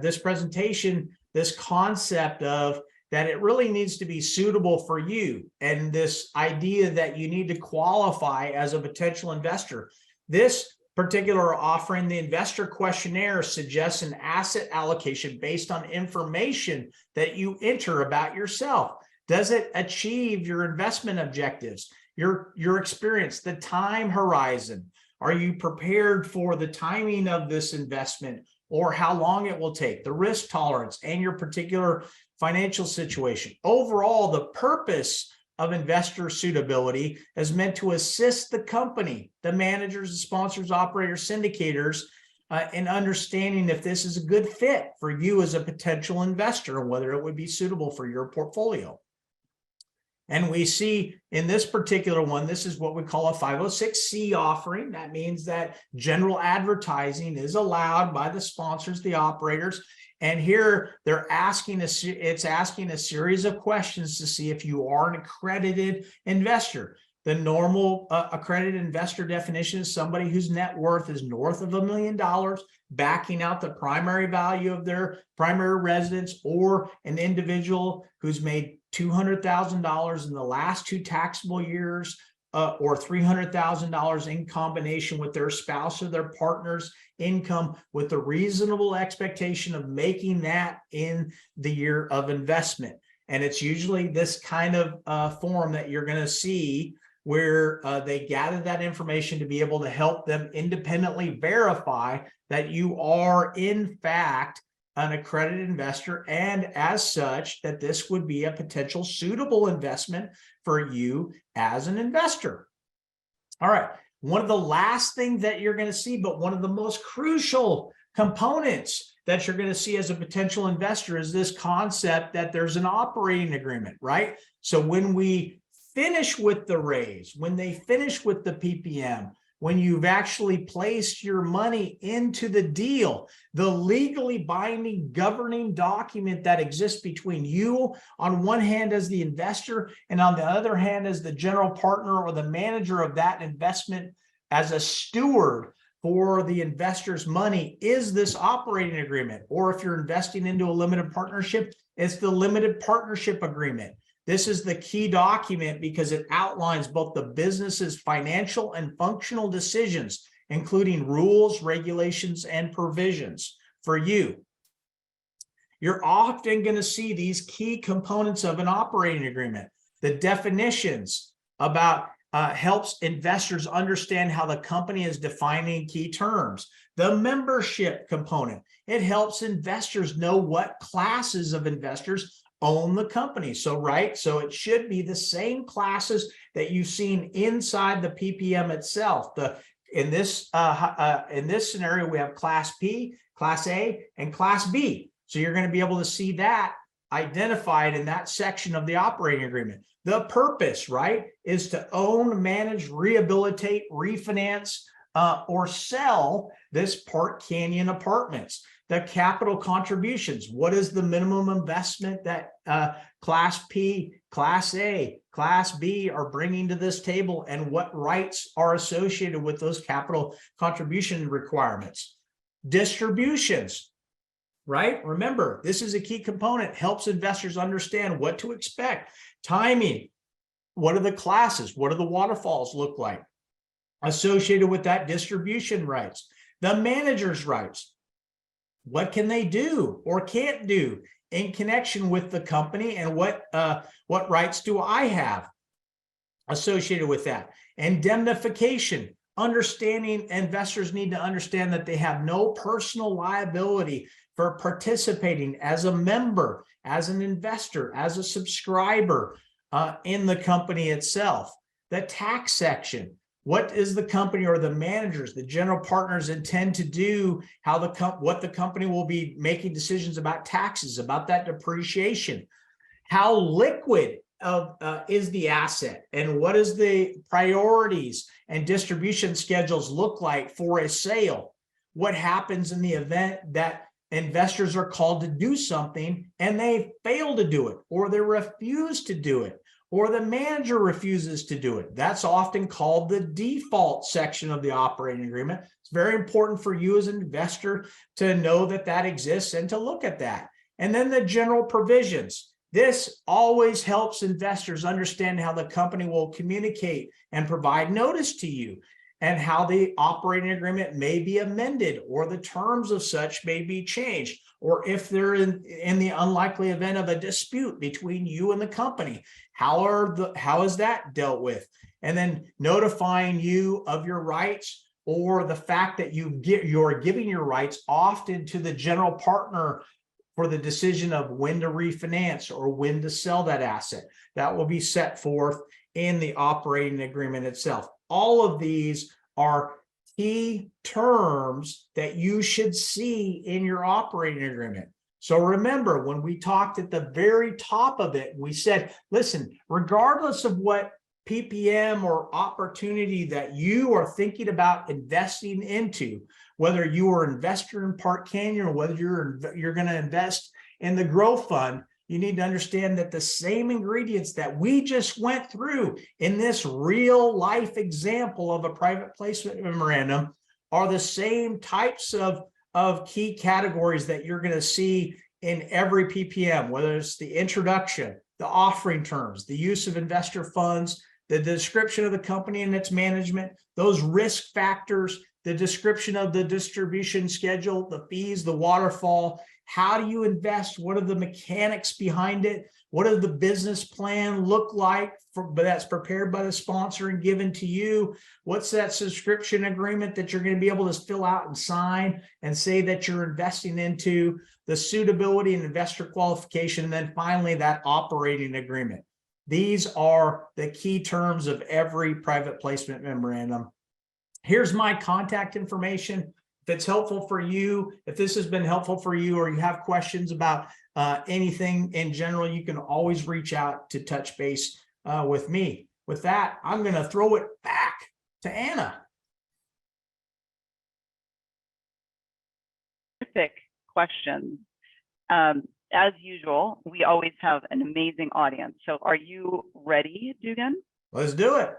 this presentation, this concept of that it really needs to be suitable for you and this idea that you need to qualify as a potential investor. This particular offering, the investor questionnaire, suggests an asset allocation based on information that you enter about yourself. Does it achieve your investment objectives, your experience, the time horizon? Are you prepared for the timing of this investment or how long it will take, the risk tolerance, and your particular financial situation? Overall, the purpose of investor suitability is meant to assist the company, the managers, the sponsors, operators, syndicators, in understanding if this is a good fit for you as a potential investor and whether it would be suitable for your portfolio. And we see in this particular one, this is what we call a 506C offering. That means that general advertising is allowed by the sponsors, the operators. And here they're asking it's asking a series of questions to see if you are an accredited investor. The normal accredited investor definition is somebody whose net worth is north of $1 million, backing out the primary value of their primary residence, or an individual who's made $200,000 in the last 2 taxable years, or $300,000 in combination with their spouse or their partner's income, with the reasonable expectation of making that in the year of investment. And it's usually this kind of form that you're going to see where they gather that information to be able to help them independently verify that you are in fact an accredited investor, and as such that this would be a potential suitable investment for you as an investor. All right, one of the last things that you're going to see, but one of the most crucial components that you're going to see as a potential investor, is this concept that there's an operating agreement, right? So when we finish with the raise, when they finish with the PPM, when you've actually placed your money into the deal, the legally binding governing document that exists between you on one hand as the investor and on the other hand as the general partner or the manager of that investment as a steward for the investor's money, is this operating agreement. Or if you're investing into a limited partnership, it's the limited partnership agreement. This is the key document because it outlines both the business's financial and functional decisions, including rules, regulations, and provisions for you. You're often going to see these key components of an operating agreement. The definitions about helps investors understand how the company is defining key terms. The membership component, it helps investors know what classes of investors own the company. So it should be the same classes that you've seen inside the PPM itself. In this scenario, we have Class P, Class A, and Class B. So you're going to be able to see that identified in that section of the operating agreement. The purpose, right, is to own, manage, rehabilitate, refinance, or sell this Park Canyon Apartments. The capital contributions, what is the minimum investment that Class P, Class A, Class B are bringing to this table, and what rights are associated with those capital contribution requirements. Distributions, right? Remember, this is a key component, helps investors understand what to expect. Timing, what are the classes? What do the waterfalls look like associated with that distribution rights? The manager's rights. What can they do or can't do in connection with the company, and what rights do I have associated with that? Indemnification, understanding investors need to understand that they have no personal liability for participating as a member, as an investor, as a subscriber in the company itself. The tax section. What is the company or the managers, the general partners intend to do, what the company will be making decisions about taxes, about that depreciation, how liquid is the asset, and what is the priorities and distribution schedules look like for a sale? What happens in the event that investors are called to do something and they fail to do it, or they refuse to do it, or the manager refuses to do it? That's often called the default section of the operating agreement. It's very important for you as an investor to know that that exists and to look at that. And then the general provisions. This always helps investors understand how the company will communicate and provide notice to you, and how the operating agreement may be amended, or the terms of such may be changed, or if they're in the unlikely event of a dispute between you and the company, how is that dealt with? And then notifying you of your rights, or the fact that you're giving your rights often to the general partner for the decision of when to refinance or when to sell that asset. That will be set forth in the operating agreement itself. All of these are key terms that you should see in your operating agreement. So remember, when we talked at the very top of it, we said, listen, regardless of what PPM or opportunity that you are thinking about investing into, whether you are an investor in Park Canyon or whether you're going to invest in the growth fund, you need to understand that the same ingredients that we just went through in this real life example of a private placement memorandum are the same types of key categories that you're going to see in every PPM, whether it's the introduction, the offering terms, the use of investor funds, the description of the company and its management, those risk factors, the description of the distribution schedule, the fees, the waterfall. How do you invest? What are the mechanics behind it? What does the business plan look like that's prepared by the sponsor and given to you? What's that subscription agreement that you're going to be able to fill out and sign and say that you're investing into? The suitability and investor qualification, and then finally that operating agreement. These are the key terms of every private placement memorandum. Here's my contact information. If it's helpful for you, if this has been helpful for you, or you have questions about anything in general, you can always reach out to touch base with me. With that, I'm going to throw it back to Anna. Terrific question. As usual, we always have an amazing audience. So are you ready, Dugan? Let's do it.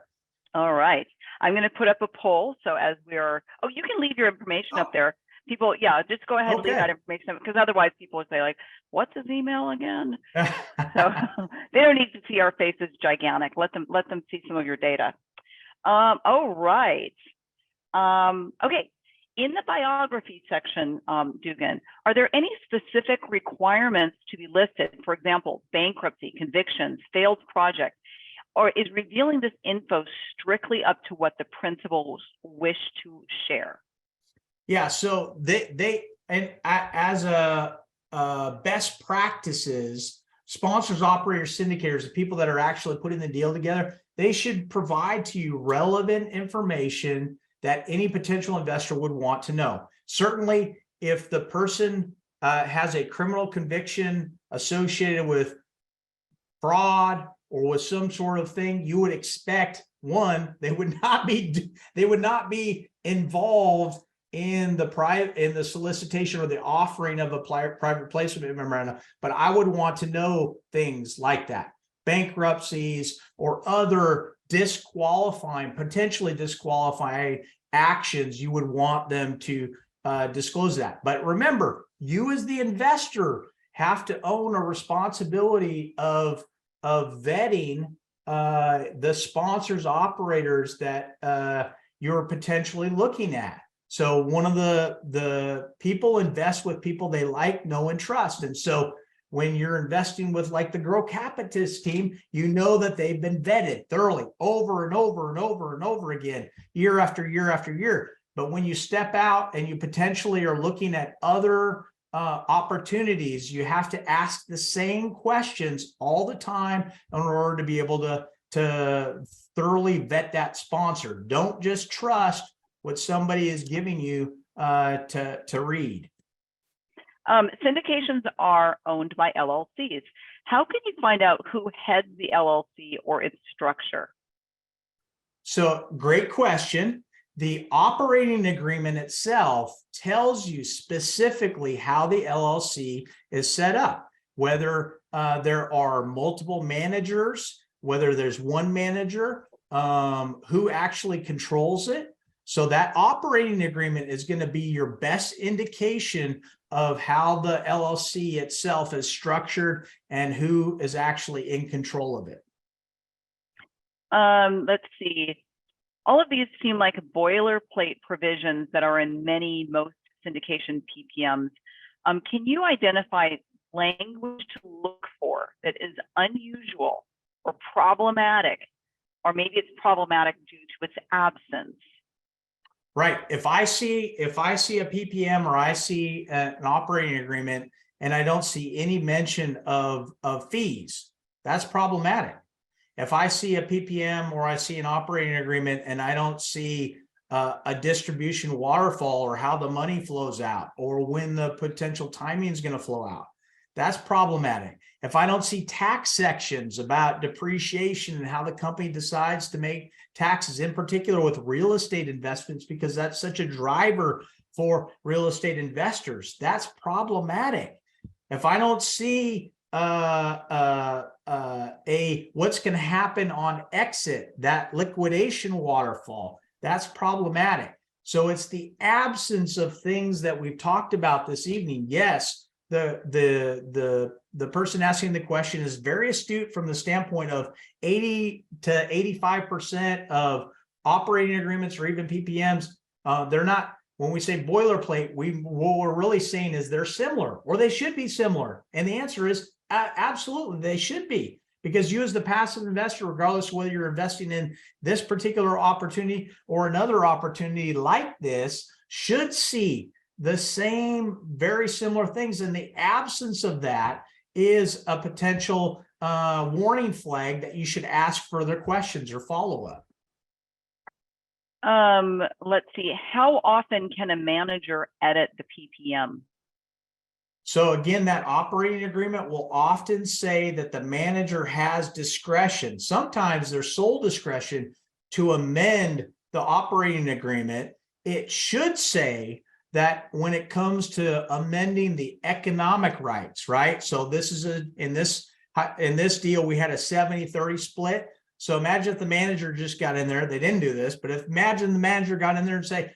All right. I'm going to put up a poll. So as we're, oh, you can leave your information up there. People, yeah, just go ahead and leave that information, because otherwise people would say, like, what's his email again? So they don't need to see our faces gigantic. Let them see some of your data. Oh, right. Okay. In the biography section, Dugan, are there any specific requirements to be listed? For example, bankruptcy, convictions, failed projects, or is revealing this info strictly up to what the principals wish to share? Yeah, so as a best practices, sponsors, operators, syndicators, the people that are actually putting the deal together, they should provide to you relevant information that any potential investor would want to know. Certainly, if the person has a criminal conviction associated with fraud or with some sort of thing, you would expect, one, they would not be involved in the solicitation or the offering of a private placement memorandum. But I would want to know things like that, bankruptcies or other potentially disqualifying actions. You would want them to disclose that. But remember, you as the investor have to own a responsibility of vetting the sponsors, operators that you're potentially looking at. So one of the people invest with people they like, know, and trust. And so when you're investing with, like, the Grow Capitis team, you know that they've been vetted thoroughly over and over and over and over again, year after year after year. But when you step out and you potentially are looking at other opportunities, you have to ask the same questions all the time in order to be able to thoroughly vet that sponsor. Don't just trust what somebody is giving you to read. Syndications are owned by LLCs. How can you find out who heads the LLC or its structure? So, great question. The operating agreement itself tells you specifically how the LLC is set up, whether there are multiple managers, whether there's one manager, who actually controls it. So that operating agreement is going to be your best indication of how the LLC itself is structured and who is actually in control of it. Let's see. All of these seem like boilerplate provisions that are in most syndication PPMs. Can you identify language to look for that is unusual or problematic, or maybe it's problematic due to its absence? Right. If I see a PPM or I see an operating agreement and I don't see any mention of fees, that's problematic. If I see a PPM or I see an operating agreement and I don't see a distribution waterfall or how the money flows out or when the potential timing is going to flow out. That's problematic. If I don't see tax sections about depreciation and how the company decides to make taxes, in particular with real estate investments, because that's such a driver for real estate investors, that's problematic. If I don't see what's going to happen on exit, that liquidation waterfall, that's problematic. So it's the absence of things that we've talked about this evening. Yes, the person asking the question is very astute from the standpoint of 80 to 85% of operating agreements or even PPMs, they're not, when we say boilerplate, what we're really saying is they're similar or they should be similar. And the answer is absolutely, they should be. Because you as the passive investor, regardless of whether you're investing in this particular opportunity or another opportunity like this, should see the same very similar things. And the absence of that is a potential warning flag that you should ask further questions or follow up. Let's see. How often can a manager edit the PPM? So again, that operating agreement will often say that the manager has discretion, sometimes their sole discretion, to amend the operating agreement. It should say that when it comes to amending the economic rights, right? So this is in this deal, we had a 70-30 split. So imagine if the manager just got in there, they didn't do this, but imagine the manager got in there and say,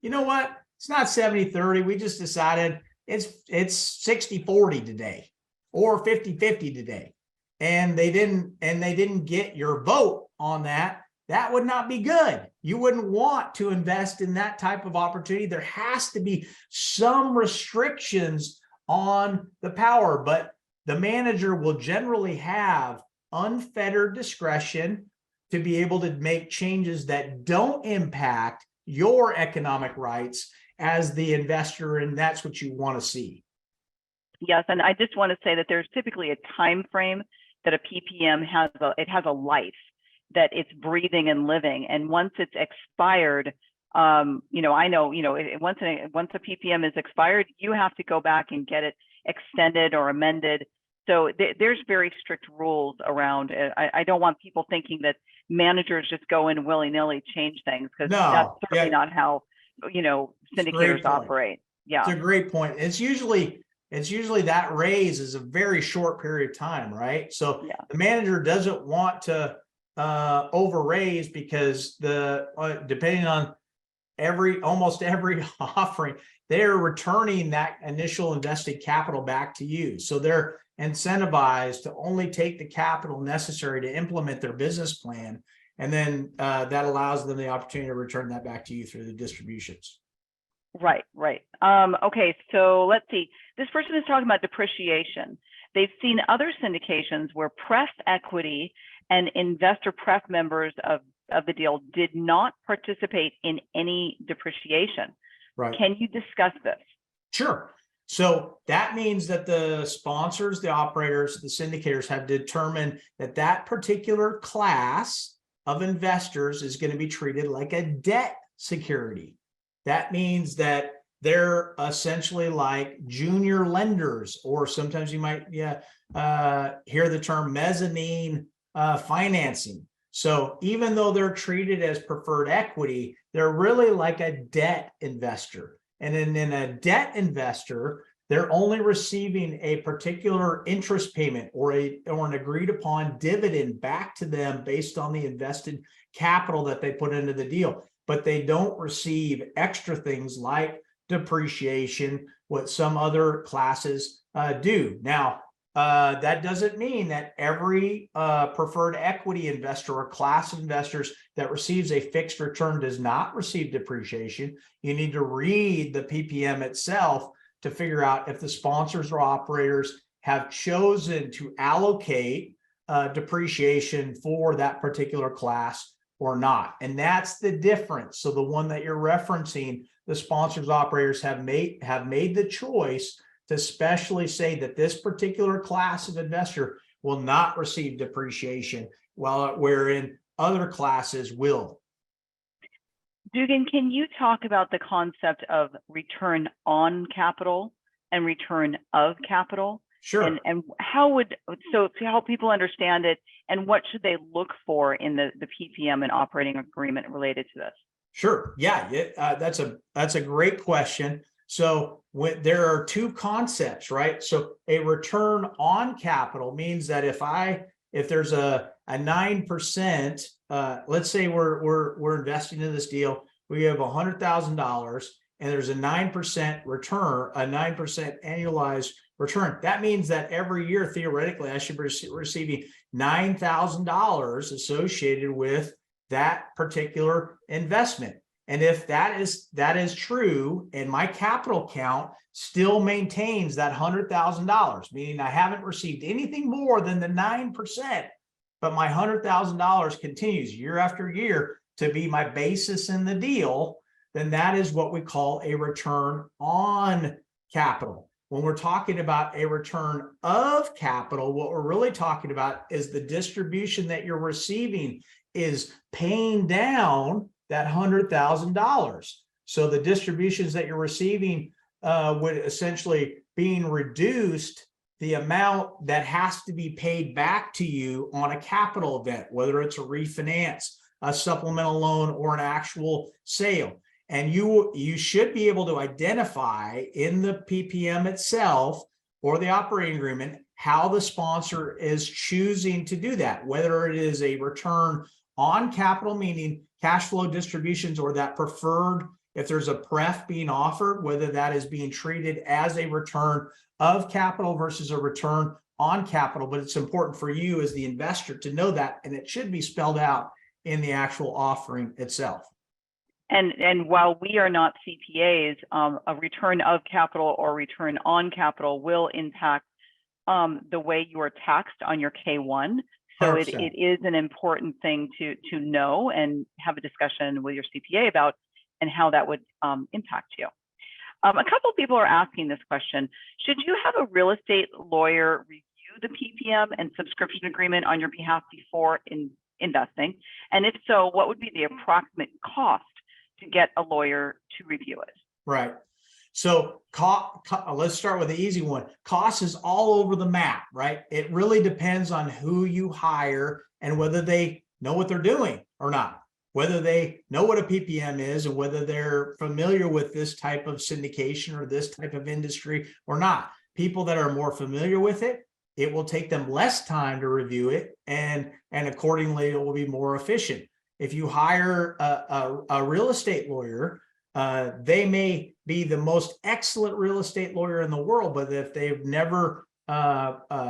you know what? It's not 70-30. We just decided it's 60-40 today or 50-50 today. And they didn't get your vote on that. That would not be good. You wouldn't want to invest in that type of opportunity. There has to be some restrictions on the power, but the manager will generally have unfettered discretion to be able to make changes that don't impact your economic rights as the investor, and that's what you want to see. Yes, and I just want to say that there's typically a time frame that a PPM has. It has a life that it's breathing and living, and once it's expired, I know, once a PPM is expired, you have to go back and get it extended or amended. So there's very strict rules around it. I don't want people thinking that managers just go in willy-nilly change things, because that's certainly not how syndicators operate. Yeah, it's a great point. It's usually that raise is a very short period of time, right? So the manager doesn't want to over raise, because depending on almost every offering, they're returning that initial invested capital back to you. So they're incentivized to only take the capital necessary to implement their business plan. And then that allows them the opportunity to return that back to you through the distributions. Right. Okay, so let's see. This person is talking about depreciation. They've seen other syndications where pref equity and investor pref members of the deal did not participate in any depreciation. Right. Can you discuss this? Sure. So that means that the sponsors, the operators, the syndicators have determined that that particular class of investors is going to be treated like a debt security. That means that they're essentially like junior lenders, or sometimes you might hear the term mezzanine financing. So even though they're treated as preferred equity, they're really like a debt investor. And in a debt investor, they're only receiving a particular interest payment or an agreed upon dividend back to them based on the invested capital that they put into the deal. But they don't receive extra things like depreciation, what some other classes do. Now, that doesn't mean that every preferred equity investor or class of investors that receives a fixed return does not receive depreciation. You need to read the PPM itself to figure out if the sponsors or operators have chosen to allocate depreciation for that particular class or not. And that's the difference. So the one that you're referencing, the sponsors operators have made the choice to specially say that this particular class of investor will not receive depreciation, wherein other classes will. Dugan, can you talk about the concept of return on capital and return of capital? Sure. And how would, so to help people understand it, and what should they look for in the PPM and operating agreement related to this? Sure. Yeah, that's a great question. So there are two concepts, right? So a return on capital means that if there's a 9%, let's say we're investing in this deal, we have $100,000 and there's a 9% return, a 9% annualized return. That means that every year, theoretically, I should be receiving $9,000 associated with that particular investment. And if that is true, and my capital count still maintains that $100,000, meaning I haven't received anything more than the 9%, but my $100,000 continues year after year to be my basis in the deal, then that is what we call a return on capital. When we're talking about a return of capital, what we're really talking about is the distribution that you're receiving is paying down that $100,000. So the distributions that you're receiving would essentially being reduced the amount that has to be paid back to you on a capital event, whether it's a refinance, a supplemental loan, or an actual sale. And you should be able to identify in the PPM itself or the operating agreement how the sponsor is choosing to do that, whether it is a return on capital, meaning cash flow distributions, or that preferred, if there's a pref being offered, whether that is being treated as a return of capital versus a return on capital. But it's important for you as the investor to know that, and it should be spelled out in the actual offering itself. And while we are not CPAs, a return of capital or return on capital will impact the way you are taxed on your K-1. So it is an important thing to know and have a discussion with your CPA about, and how that would impact you. A couple of people are asking this question. Should you have a real estate lawyer review the PPM and subscription agreement on your behalf before investing? And if so, what would be the approximate cost to get a lawyer to review it? Right. So let's start with the easy one. Cost is all over the map, right? It really depends on who you hire and whether they know what they're doing or not, whether they know what a PPM is and whether they're familiar with this type of syndication or this type of industry or not. People that are more familiar with it, it will take them less time to review it, and accordingly, it will be more efficient. If you hire a real estate lawyer, they may be the most excellent real estate lawyer in the world, but if they've never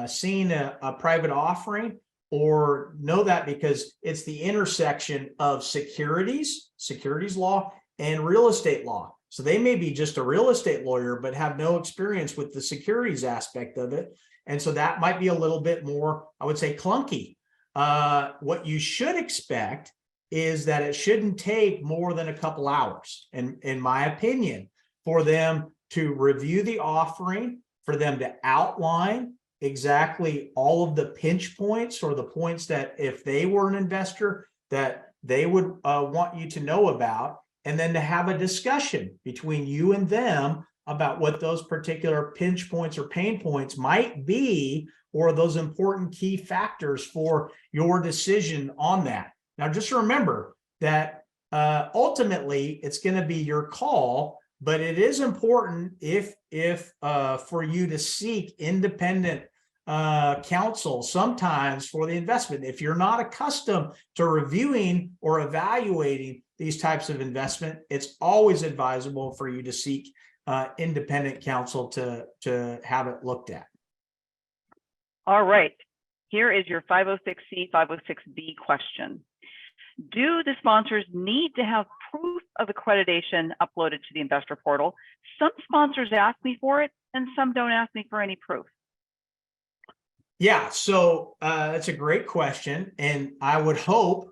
seen a private offering or know that, because it's the intersection of securities law and real estate law. So they may be just a real estate lawyer, but have no experience with the securities aspect of it. And so that might be a little bit more, I would say, clunky. What you should expect is that it shouldn't take more than a couple hours, in my opinion, for them to review the offering, for them to outline exactly all of the pinch points, or the points that if they were an investor that they would want you to know about, and then to have a discussion between you and them about what those particular pinch points or pain points might be, or those important key factors for your decision on that. Now, just remember that ultimately it's going to be your call, but it is important if for you to seek independent counsel sometimes for the investment. If you're not accustomed to reviewing or evaluating these types of investment, it's always advisable for you to seek independent counsel to have it looked at. All right. Here is your 506C, 506B question. Do the sponsors need to have proof of accreditation uploaded to the investor portal? Some sponsors ask me for it, and some don't ask me for any proof. Yeah, so that's a great question. And I would hope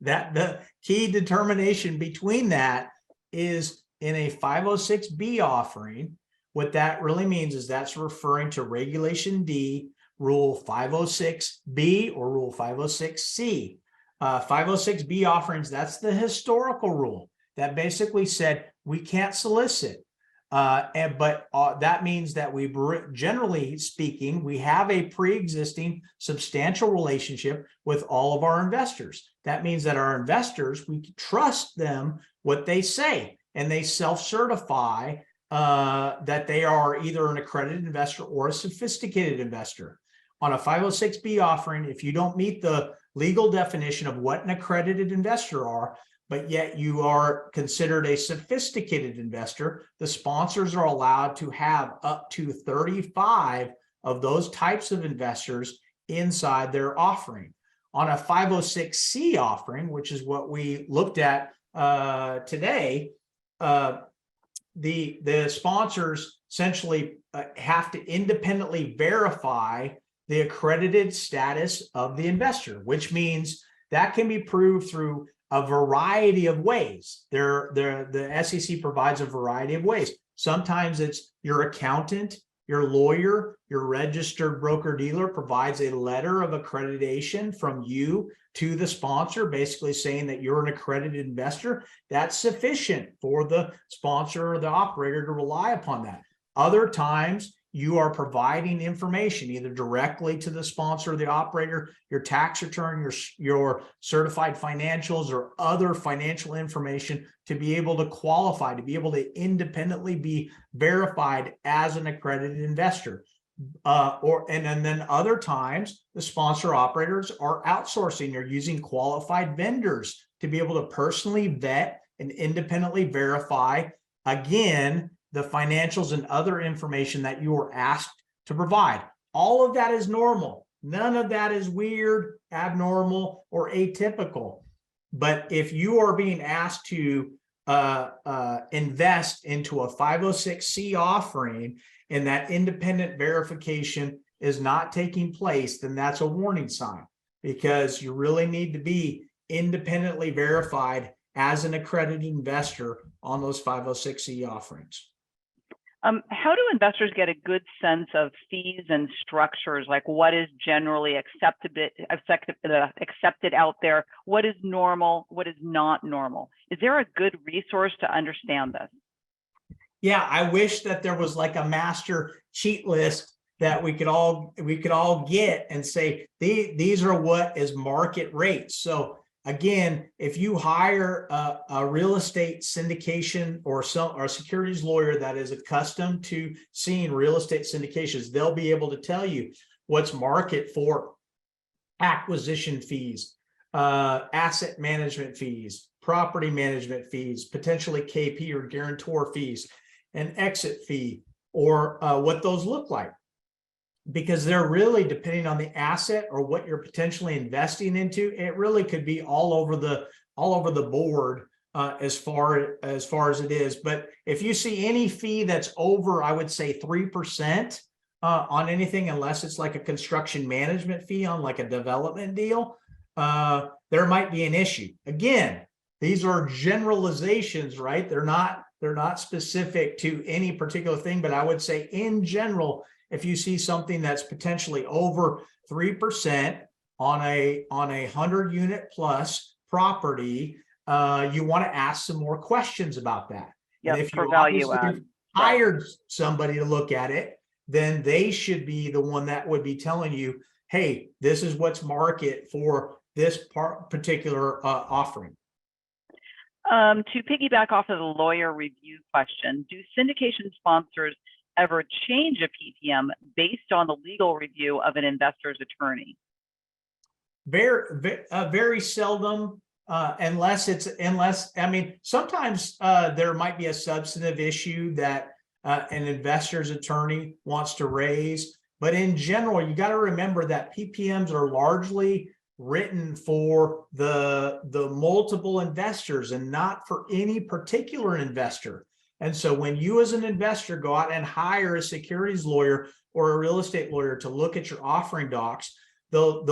that the key determination between that is in a 506B offering. What that really means is that's referring to Regulation D, Rule 506B or Rule 506C. 506B offerings, that's the historical rule. that basically said we can't solicit. But that means that we, generally speaking, we have a pre-existing substantial relationship with all of our investors. That means that our investors, we trust them what they say, and they self-certify that they are either an accredited investor or a sophisticated investor. On a 506B offering, if you don't meet the legal definition of what an accredited investor are, but yet you are considered a sophisticated investor, the sponsors are allowed to have up to 35 of those types of investors inside their offering. On a 506C offering, which is what we looked at today, the sponsors essentially have to independently verify the accredited status of the investor, which means that can be proved through a variety of ways. The SEC provides a variety of ways. Sometimes it's your accountant, your lawyer, your registered broker-dealer provides a letter of accreditation from you to the sponsor, basically saying that you're an accredited investor. That's sufficient for the sponsor or the operator to rely upon that. Other times, you are providing information either directly to the sponsor or the operator, your tax return, your certified financials, or other financial information to be able to qualify, to be able to independently be verified as an accredited investor. And then other times, the sponsor operators are outsourcing or using qualified vendors to be able to personally vet and independently verify, again, the financials and other information that you were asked to provide. All of that is normal. None of that is weird, abnormal, or atypical. But if you are being asked to invest into a 506C offering and that independent verification is not taking place, then that's a warning sign, because you really need to be independently verified as an accredited investor on those 506C offerings. How do investors get a good sense of fees and structures, like what is generally accepted out there, what is normal, what is not normal? Is there a good resource to understand this? Yeah, I wish that there was like a master cheat list that we could all get and say these are what is market rates. So again, if you hire a real estate syndication or a securities lawyer that is accustomed to seeing real estate syndications, they'll be able to tell you what's market for acquisition fees, asset management fees, property management fees, potentially KP or guarantor fees, an exit fee, or what those look like. Because they're really, depending on the asset or what you're potentially investing into, it really could be all over the board as far as it is. But if you see any fee that's over, I would say 3% on anything, unless it's like a construction management fee on like a development deal, there might be an issue. Again, these are generalizations, right? They're not specific to any particular thing, but I would say in general, if you see something that's potentially over 3% on a 100 unit plus property, you want to ask some more questions about that. Yep, and if for you value add. hired somebody to look at it, then they should be the one that would be telling you, hey, this is what's market for this particular offering. To piggyback off of the lawyer review question, do syndication sponsors ever change a PPM based on the legal review of an investor's attorney? Very seldom, unless I mean, sometimes there might be a substantive issue that an investor's attorney wants to raise, but in general, you got to remember that PPMs are largely written for the multiple investors and not for any particular investor. And so when you as an investor go out and hire a securities lawyer or a real estate lawyer to look at your offering docs, the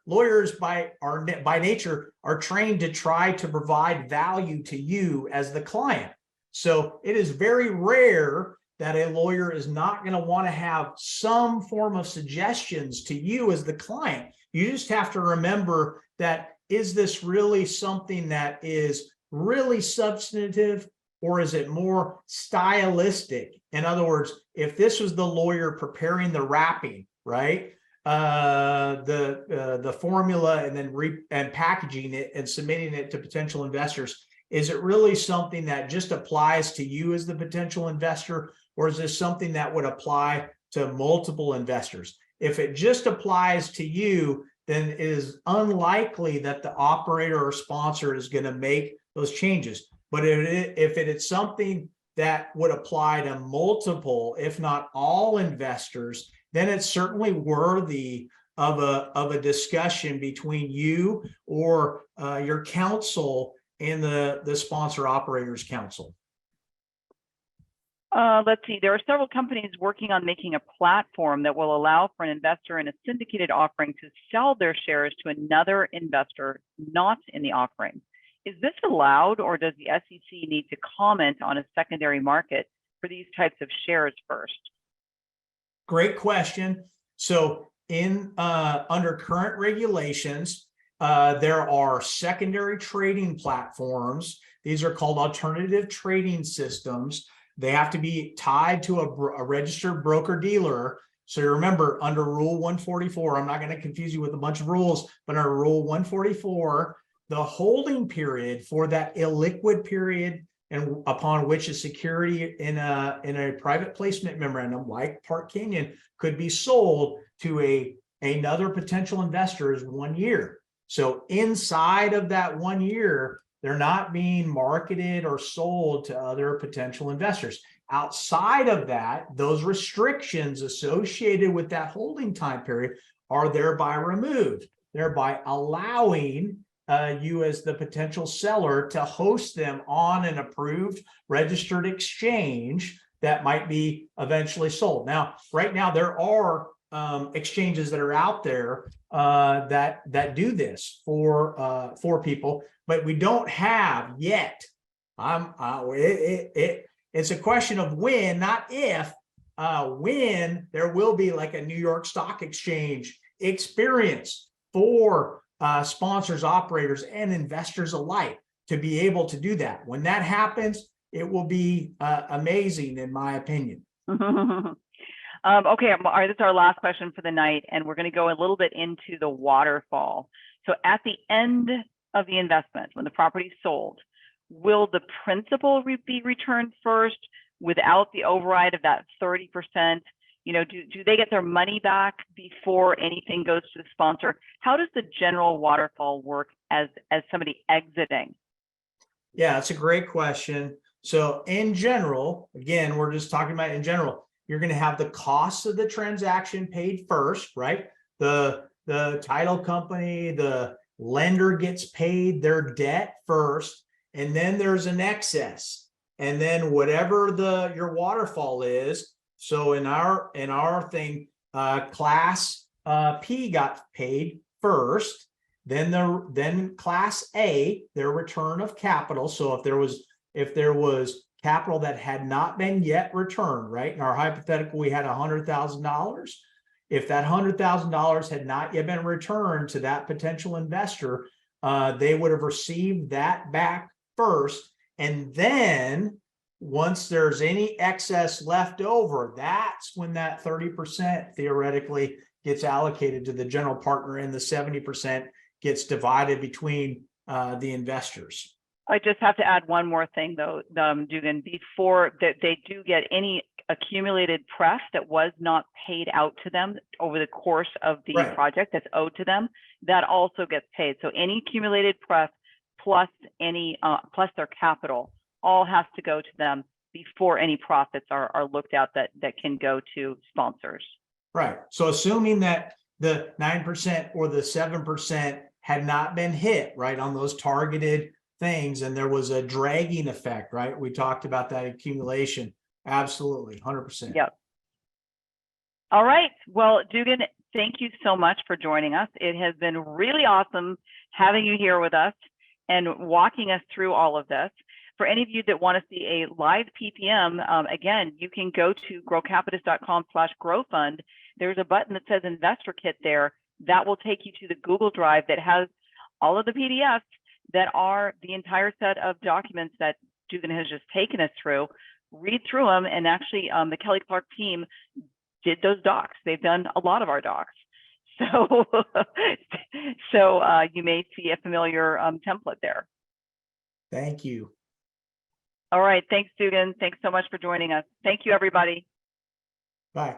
lawyers by nature are trained to try to provide value to you as the client. So it is very rare that a lawyer is not going to want to have some form of suggestions to you as the client. You just have to remember that, is this really something that is really substantive, or is it more stylistic? In other words, if this was the lawyer preparing the wrapping, right? The formula and then packaging it and submitting it to potential investors, is it really something that just applies to you as the potential investor, or is this something that would apply to multiple investors? If it just applies to you, then it is unlikely that the operator or sponsor is going to make those changes. But if it is something that would apply to multiple, if not all investors, then it's certainly worthy of a discussion between you or your counsel and the sponsor operators council. Let's see. There are several companies working on making a platform that will allow for an investor in a syndicated offering to sell their shares to another investor not in the offering. Is this allowed, or does the SEC need to comment on a secondary market for these types of shares first? Great question. So under current regulations, there are secondary trading platforms. These are called alternative trading systems. They have to be tied to a registered broker dealer. So you remember, under Rule 144, I'm not going to confuse you with a bunch of rules, but under Rule 144, the holding period for that illiquid period and upon which a security in a private placement memorandum like Park Canyon could be sold to another potential investor is 1 year. So inside of that 1 year, they're not being marketed or sold to other potential investors. Outside of that, those restrictions associated with that holding time period are thereby removed, thereby allowing you as the potential seller to host them on an approved registered exchange that might be eventually sold. Now, right now, there are exchanges that are out there that do this for people, but we don't have yet. It's a question of when, not if. When there will be like a New York Stock Exchange experience for sponsors, operators, and investors alike to be able to do that. When that happens, it will be amazing, in my opinion. Okay, all right, this is our last question for the night, and we're going to go a little bit into the waterfall. So at the end of the investment, when the property is sold, will the principal be returned first without the override of that 30%? You know, do they get their money back before anything goes to the sponsor? How does the general waterfall work as somebody exiting? Yeah, that's a great question. So in general, again, we're just talking about in general, you're going to have the costs of the transaction paid first, right? The title company, the lender gets paid their debt first, and then there's an excess. And then whatever your waterfall is, so in our thing, class P got paid first, then class A, their return of capital. So if there was capital that had not been yet returned, right? In our hypothetical, we had $100,000. If that $100,000 had not yet been returned to that potential investor, they would have received that back first. And then once there's any excess left over, that's when that 30% theoretically gets allocated to the general partner, and the 70% gets divided between the investors. I just have to add one more thing, though, Dugan, before that they do get any accumulated pref that was not paid out to them over the course of the project that's owed to them, that also gets paid. So any accumulated pref plus any plus their capital all has to go to them before any profits are looked at that can go to sponsors. Right. So assuming that the 9% or the 7% had not been hit, right, on those targeted things, and there was a dragging effect, right? We talked about that accumulation. Absolutely, 100%. Yep. All right. Well, Dugan, thank you so much for joining us. It has been really awesome having you here with us and walking us through all of this. For any of you that want to see a live PPM, again, you can go to growcapitalist.com/growfund. There's a button that says Investor Kit there. That will take you to the Google Drive that has all of the PDFs that are the entire set of documents that Dugan has just taken us through. Read through them, and actually the Kelley Clark team did those docs. They've done a lot of our docs. So, you may see a familiar template there. Thank you. All right. Thanks, Dugan. Thanks so much for joining us. Thank you, everybody. Bye.